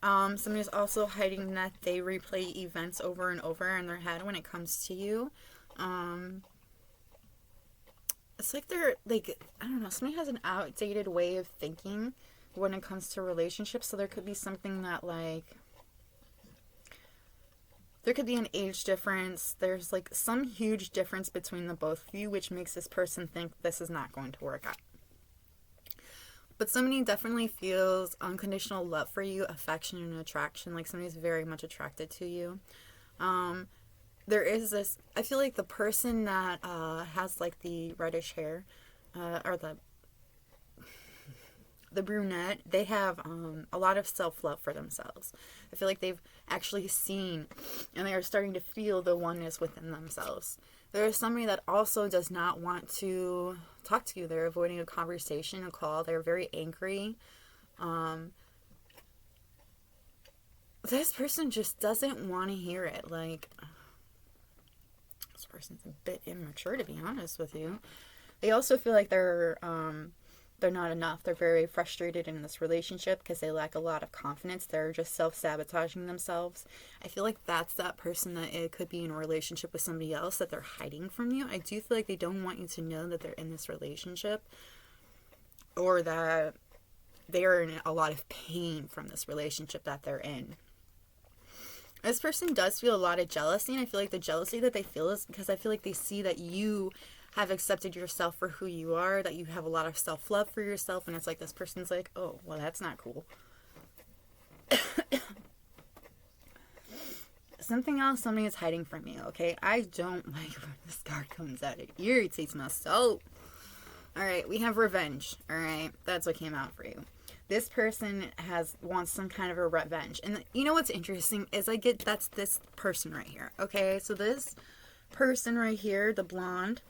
Somebody's also hiding that they replay events over and over in their head when it comes to you. It's like they're, like, I don't know, somebody has an outdated way of thinking when it comes to relationships. So there could be something that, like, there could be an age difference. There's, like, some huge difference between the both of you, which makes this person think this is not going to work out. But somebody definitely feels unconditional love for you, affection and attraction. Like, somebody's very much attracted to you. There is this, I feel like the person that has, like, the reddish hair, or the brunette, they have a lot of self-love for themselves. I feel like they've actually seen and they are starting to feel the oneness within themselves. There is somebody that also does not want to talk to you. They're avoiding a conversation, a call. They're very angry. This person just doesn't want to hear it. Like, this person's a bit immature, to be honest with you. They also feel like they're not enough. They're very frustrated in this relationship because they lack a lot of confidence. They're just self-sabotaging themselves. I feel like that's that person that it could be in a relationship with somebody else that they're hiding from you. I do feel like they don't want you to know that they're in this relationship, or that they are in a lot of pain from this relationship that they're in. This person does feel a lot of jealousy, and I feel like the jealousy that they feel is because I feel like they see that you have accepted yourself for who you are, that you have a lot of self-love for yourself, and it's like this person's like, oh, well, that's not cool. Something else somebody is hiding from you, okay? I don't like when this card comes out. It irritates my soul. Alright, we have revenge, alright? That's what came out for you. This person wants some kind of a revenge. And you know what's interesting is that's this person right here, okay? So this person right here, the blonde,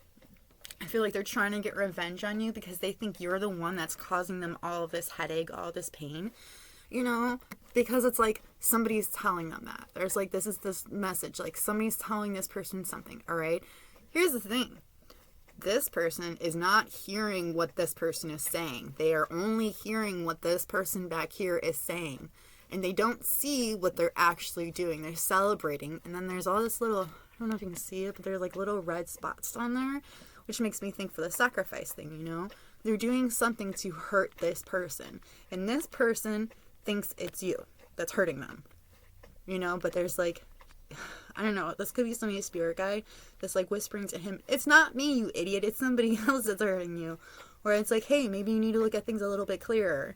I feel like they're trying to get revenge on you because they think you're the one that's causing them all of this headache, all this pain, you know, because it's like somebody's telling them that. There's like, this message, like somebody's telling this person something, all right? Here's the thing. This person is not hearing what this person is saying. They are only hearing what this person back here is saying. And they don't see what they're actually doing. They're celebrating. And then there's all this little, I don't know if you can see it, but there's like little red spots on there, which makes me think for the sacrifice thing, you know? They're doing something to hurt this person. And this person thinks it's you that's hurting them. You know, but there's like, I don't know, this could be somebody's spirit guide that's like whispering to him, it's not me, you idiot, it's somebody else that's hurting you. Or it's like, hey, maybe you need to look at things a little bit clearer.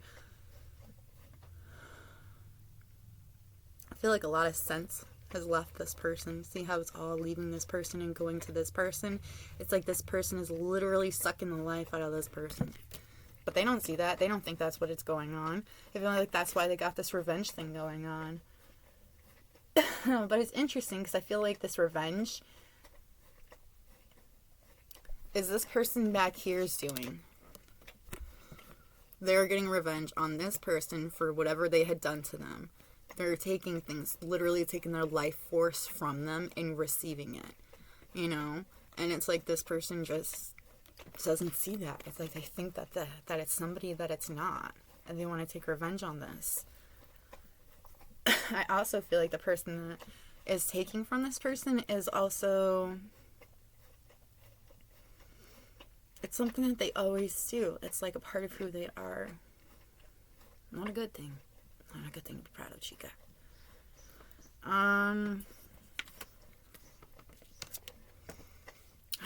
I feel like a lot of sense has left this person. See how it's all leaving this person and going to this person? It's like this person is literally sucking the life out of this person. But they don't see that. They don't think that's what it's going on. I feel like that's why they got this revenge thing going on. But it's interesting because I feel like this revenge is this person back here is doing. They're getting revenge on this person for whatever they had done to them. They're taking things, literally taking their life force from them and receiving it, you know? And it's like this person just doesn't see that. It's like they think that it's somebody that it's not, and they want to take revenge on this. I also feel like the person that is taking from this person is also, it's something that they always do. It's like a part of who they are. Not a good thing. Not a good thing to be proud of, chica. I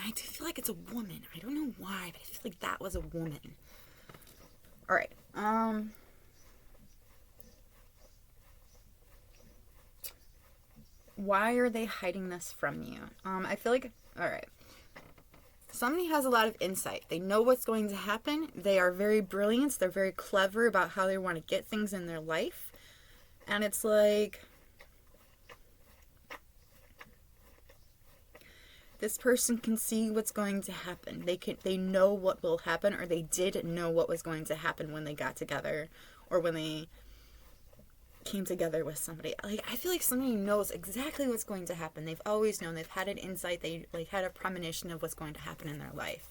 do feel like it's a woman. I don't know why, but I feel like that was a woman. Alright. Why are they hiding this from you? I feel like, alright. Somebody has a lot of insight. They know what's going to happen. They are very brilliant. They're very clever about how they want to get things in their life. And it's like, this person can see what's going to happen. They know what will happen, or they did know what was going to happen when they got together, or when they came together with somebody. Like, I feel like somebody knows exactly what's going to happen. They've always known. They've had an insight. They like had a premonition of what's going to happen in their life.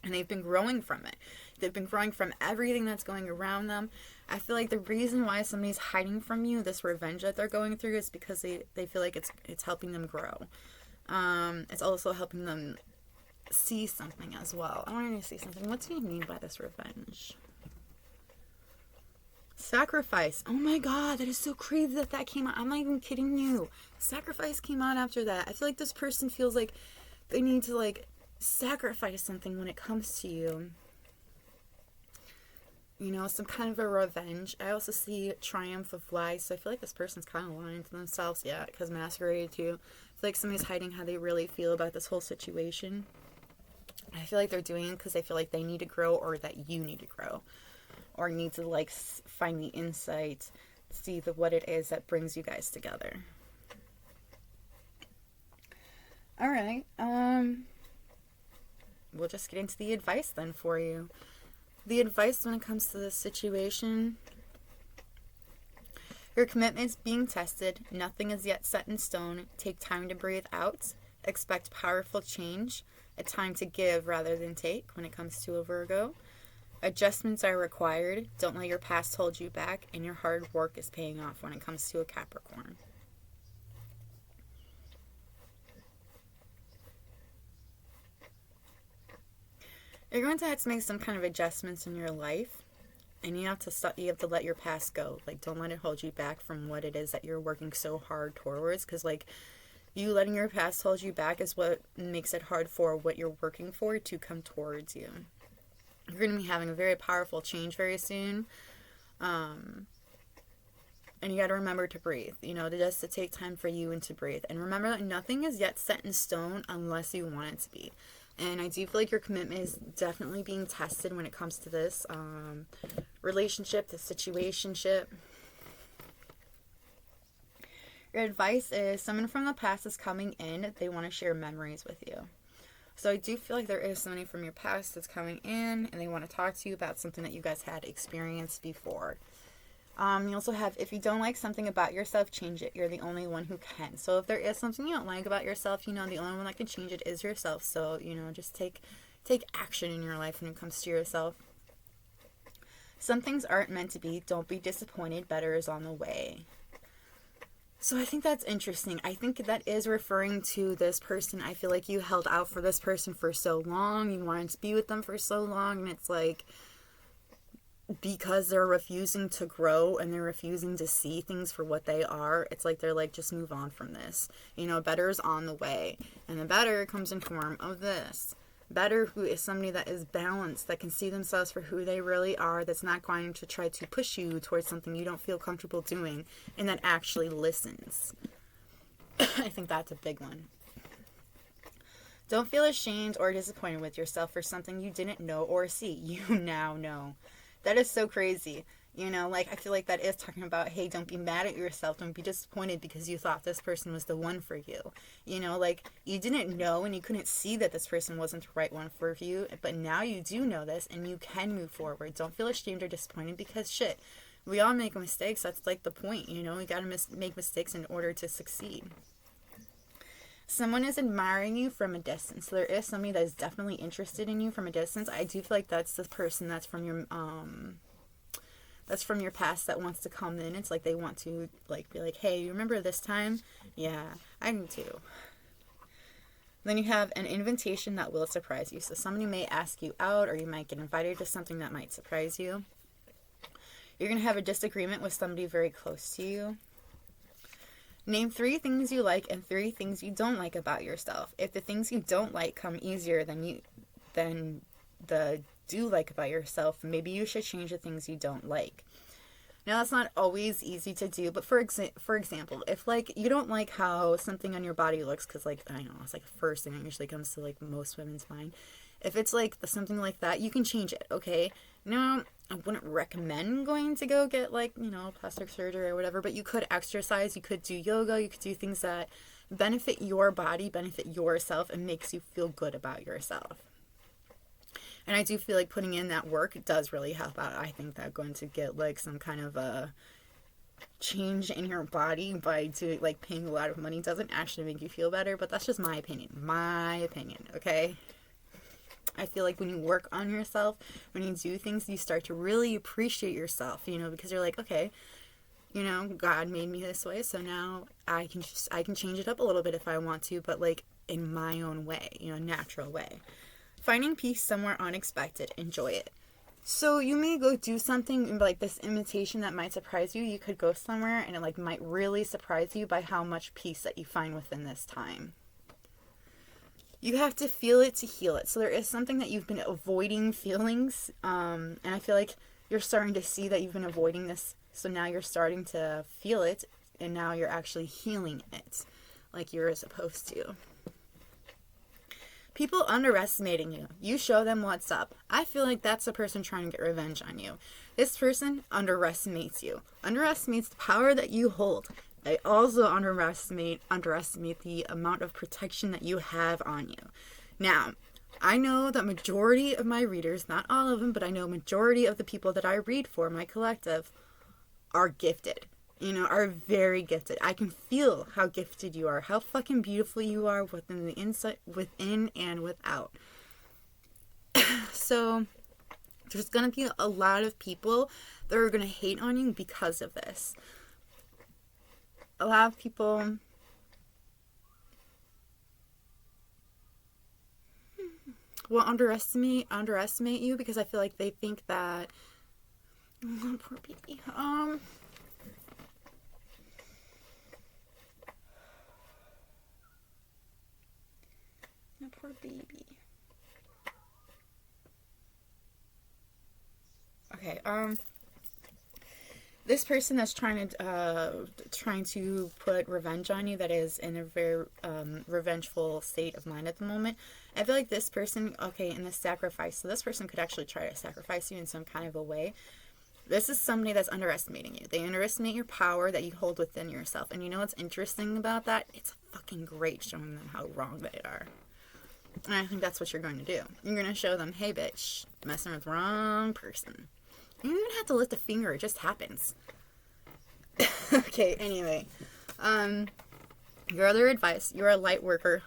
And they've been growing from it. They've been growing from everything that's going around them. I feel like the reason why somebody's hiding from you, this revenge that they're going through, is because they feel like it's helping them grow. It's also helping them see something as well. I wanted to see something. What do you mean by this revenge? Sacrifice. Oh my god, that is so crazy that came out. I'm not even kidding you. Sacrifice came out after that. I feel like this person feels like they need to like sacrifice something when it comes to you. You know, some kind of a revenge. I also see triumph of lies, so I feel like this person's kind of lying to themselves. Yeah, because masquerade too. I feel like somebody's hiding how they really feel about this whole situation. I feel like they're doing it because they feel like they need to grow, or that you need to grow, or need to like find the insight, see what it is that brings you guys together. All right. We'll just get into the advice then for you. The advice when it comes to this situation: your commitment is being tested. Nothing is yet set in stone. Take time to breathe out. Expect powerful change. A time to give rather than take when it comes to a Virgo. Adjustments are required. Don't let your past hold you back, and your hard work is paying off when it comes to a Capricorn. You're going to have to make some kind of adjustments in your life, and you have to let your past go. Like, don't let it hold you back from what it is that you're working so hard towards, because like, you letting your past hold you back is what makes it hard for what you're working for to come towards you. You're going to be having a very powerful change very soon. And you got to remember to breathe, just to take time for you and to breathe. And remember that nothing is yet set in stone unless you want it to be. And I do feel like your commitment is definitely being tested when it comes to this relationship, this situationship. Your advice is someone from the past is coming in. They want to share memories with you. So I do feel like there is somebody from your past that's coming in, and they want to talk to you about something that you guys had experienced before. You also have, if you don't like something about yourself, change it. You're the only one who can. So if there is something you don't like about yourself, the only one that can change it is yourself. So, just take action in your life when it comes to yourself. Some things aren't meant to be. Don't be disappointed. Better is on the way. So I think that's interesting. I think that is referring to this person. I feel like you held out for this person for so long. You wanted to be with them for so long. And it's like, because they're refusing to grow and they're refusing to see things for what they are, it's like they're like, just move on from this. Better is on the way. And the better comes in form of this. Better, who is somebody that is balanced, that can see themselves for who they really are, that's not going to try to push you towards something you don't feel comfortable doing, and that actually listens. I think that's a big one. Don't feel ashamed or disappointed with yourself for something you didn't know or see. You now know. That is so crazy. I feel like that is talking about, hey, don't be mad at yourself. Don't be disappointed because you thought this person was the one for you. You didn't know and you couldn't see that this person wasn't the right one for you. But now you do know this and you can move forward. Don't feel ashamed or disappointed because shit, we all make mistakes. That's like the point, We got to make mistakes in order to succeed. Someone is admiring you from a distance. So there is somebody that is definitely interested in you from a distance. I do feel like that's the person that's from your past that wants to come in. It's like they want to be like, hey, you remember this time? Yeah, I do too. Then you have an invitation that will surprise you. So somebody may ask you out, or you might get invited to something that might surprise you. You're going to have a disagreement with somebody very close to you. Name 3 things you like and 3 things you don't like about yourself. If the things you don't like come easier than the do like about yourself, maybe you should change the things you don't like. Now, that's not always easy to do, but for example, if, like, you don't like how something on your body looks, because, like, I know, it's, like, the first thing that usually comes to, like, most women's mind. If it's, like, something like that, you can change it, okay? Now, I wouldn't recommend going to go get, like, you know, plastic surgery or whatever, but you could exercise, you could do yoga, you could do things that benefit your body, benefit yourself, and makes you feel good about yourself. And I do feel like putting in that work does really help out. I think that going to get, like, some kind of a change in your body by doing, like, paying a lot of money doesn't actually make you feel better, but that's just my opinion. My opinion, okay? I feel like when you work on yourself, when you do things, you start to really appreciate yourself, you know, because you're like, okay, you know, God made me this way, so now I can change it up a little bit if I want to, but, like, in my own way, you know, natural way. Finding peace somewhere unexpected. Enjoy it. So you may go do something like this imitation that might surprise you. You could go somewhere and it, like, might really surprise you by how much peace that you find within this time. You have to feel it to heal it. So there is something that you've been avoiding feelings. And I feel like you're starting to see that you've been avoiding this. So now you're starting to feel it. And now you're actually healing it like you're supposed to. People underestimating you. You show them what's up. I feel like that's the person trying to get revenge on you. This person underestimates you. Underestimates the power that you hold. They also underestimate the amount of protection that you have on you. Now, I know that majority of my readers, not all of them, but I know majority of the people that I read for my collective are gifted. You know, are very gifted. I can feel how gifted you are, how fucking beautiful you are within the inside, within and without. So, there's gonna be a lot of people that are gonna hate on you because of this. A lot of people will underestimate you because I feel like they think that, oh, poor baby. Poor baby. Okay, this person that's trying to put revenge on you, that is in a very revengeful state of mind at the moment. I feel like this person, okay, in the sacrifice, so this person could actually try to sacrifice you in some kind of a way. This is somebody that's underestimating you. They underestimate your power that you hold within yourself. And you know what's interesting about that? It's fucking great showing them how wrong they are. And I think that's what you're going to do. You're going to show them, hey, bitch, messing with the wrong person. You don't even have to lift a finger. It just happens. Okay, anyway. Your other advice. You're a light worker.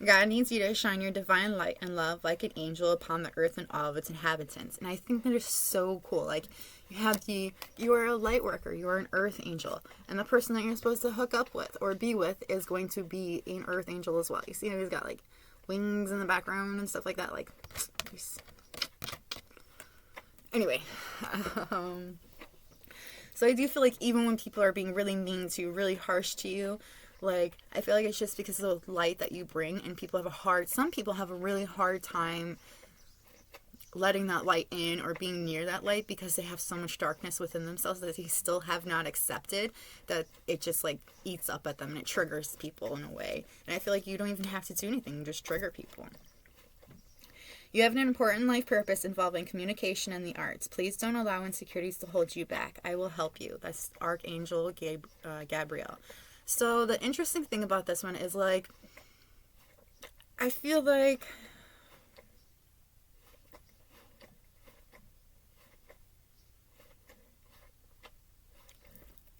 God needs you to shine your divine light and love like an angel upon the earth and all of its inhabitants. And I think that is so cool. Like, you are a light worker. You are an earth angel. And the person that you're supposed to hook up with or be with is going to be an earth angel as well. You see how he's got, like, wings in the background and stuff like that? Like, anyway. So I do feel like even when people are being really mean to you, really harsh to you, like, I feel like it's just because of the light that you bring, and some people have a really hard time letting that light in or being near that light because they have so much darkness within themselves that they still have not accepted, that it just, like, eats up at them and it triggers people in a way. And I feel like you don't even have to do anything, you just trigger people. You have an important life purpose involving communication and the arts. Please don't allow insecurities to hold you back. I will help you. That's Archangel Gabriel. So the interesting thing about this one is, like, I feel like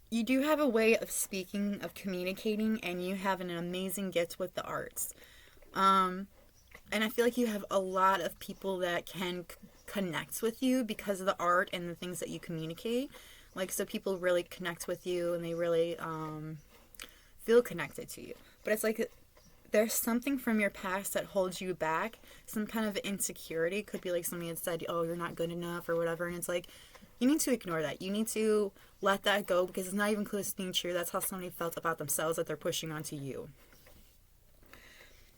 you do have a way of speaking, of communicating, and you have an amazing gift with the arts. And I feel like you have a lot of people that can connect with you because of the art and the things that you communicate. Like, so people really connect with you and they really feel connected to you. But it's like there's something from your past that holds you back. Some kind of insecurity. Could be like somebody that said, oh, you're not good enough or whatever. And it's like, you need to ignore that. You need to let that go because it's not even close to being true. That's how somebody felt about themselves that they're pushing onto you.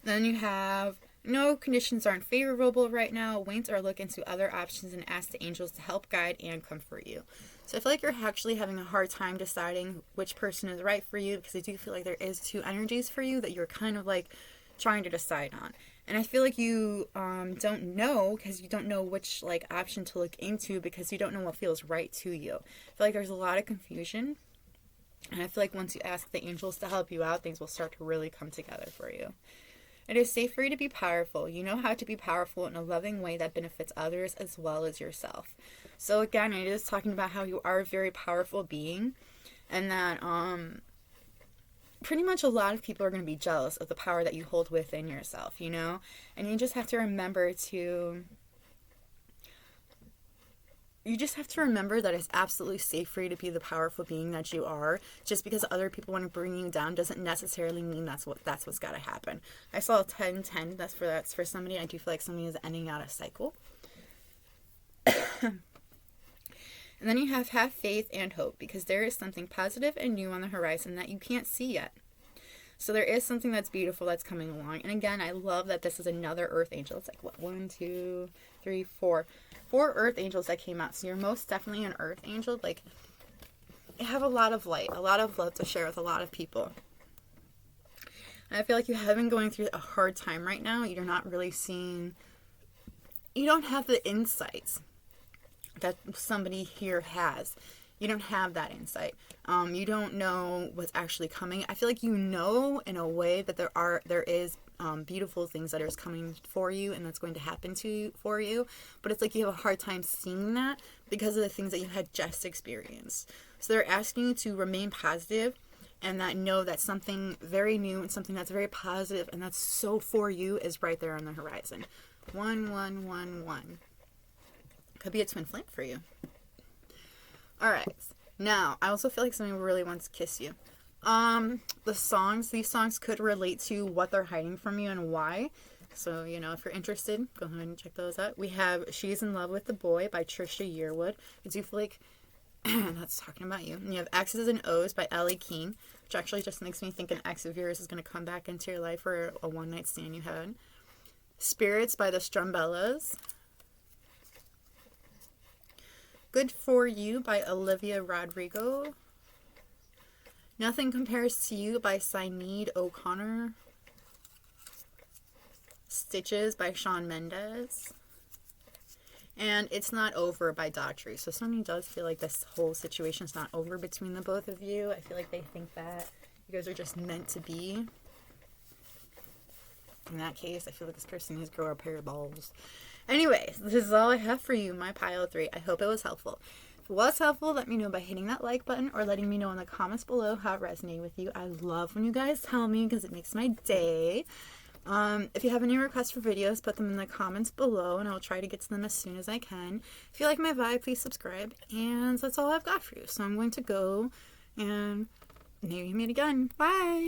Then you have No conditions aren't favorable right now. Wait or look into other options and ask the angels to help guide and comfort you. So I feel like you're actually having a hard time deciding which person is right for you, because I do feel like there is two energies for you that you're kind of like trying to decide on. And I feel like you don't know, because you don't know which like option to look into, because you don't know what feels right to you. I feel like there's a lot of confusion. And I feel like once you ask the angels to help you out, things will start to really come together for you. It is safe for you to be powerful. You know how to be powerful in a loving way that benefits others as well as yourself. So again, it is talking about how you are a very powerful being, and that pretty much a lot of people are going to be jealous of the power that you hold within yourself, you know? And you just have to remember that it's absolutely safe for you to be the powerful being that you are. Just because other people want to bring you down doesn't necessarily mean that's what's got to happen. I saw 10-10. That's for somebody. I do feel like somebody is ending out a cycle. And then you have faith and hope, because there is something positive and new on the horizon that you can't see yet. So there is something that's beautiful that's coming along. And again, I love that this is another earth angel. It's like, what, 1, 2, 3, 4. 4 earth angels that came out. So you're most definitely an earth angel. Like, you have a lot of light, a lot of love to share with a lot of people. And I feel like you have been going through a hard time right now. You're not really seeing, you don't have the insights that somebody here has. You don't have that insight. You don't know what's actually coming. I feel like you know in a way that there is beautiful things that are coming for you and that's going to happen for you, but it's like you have a hard time seeing that because of the things that you had just experienced. So they're asking you to remain positive, and that know that something very new and something that's very positive and that's so for you is right there on the horizon. 1, 1, 1, 1. Could be a twin flame for you. Alright, now I also feel like somebody really wants to kiss you. These songs could relate to what they're hiding from you and why. So, you know, if you're interested, go ahead and check those out. We have She's in Love with the Boy by Trisha Yearwood. I do feel like that's talking about you. And you have X's and O's by Ellie Keene, which actually just makes me think an ex of yours is going to come back into your life, or a one-night stand you had. Spirits by the Strumbellas. Good for You by Olivia Rodrigo. Nothing Compares to You by Sinead O'Connor. Stitches by Shawn Mendes. And It's Not Over by Daughtry. So somebody does feel like this whole situation's not over between the both of you. I feel like they think that you guys are just meant to be. In that case, I feel like this person needs to grow a pair of balls. Anyways, this is all I have for you, my pile of 3. I hope it was helpful. If it was helpful, let me know by hitting that like button or letting me know in the comments below how it resonated with you. I love when you guys tell me because it makes my day. If you have any requests for videos, put them in the comments below and I'll try to get to them as soon as I can. If you like my vibe, please subscribe. And that's all I've got for you. So I'm going to go and maybe meet again. Bye!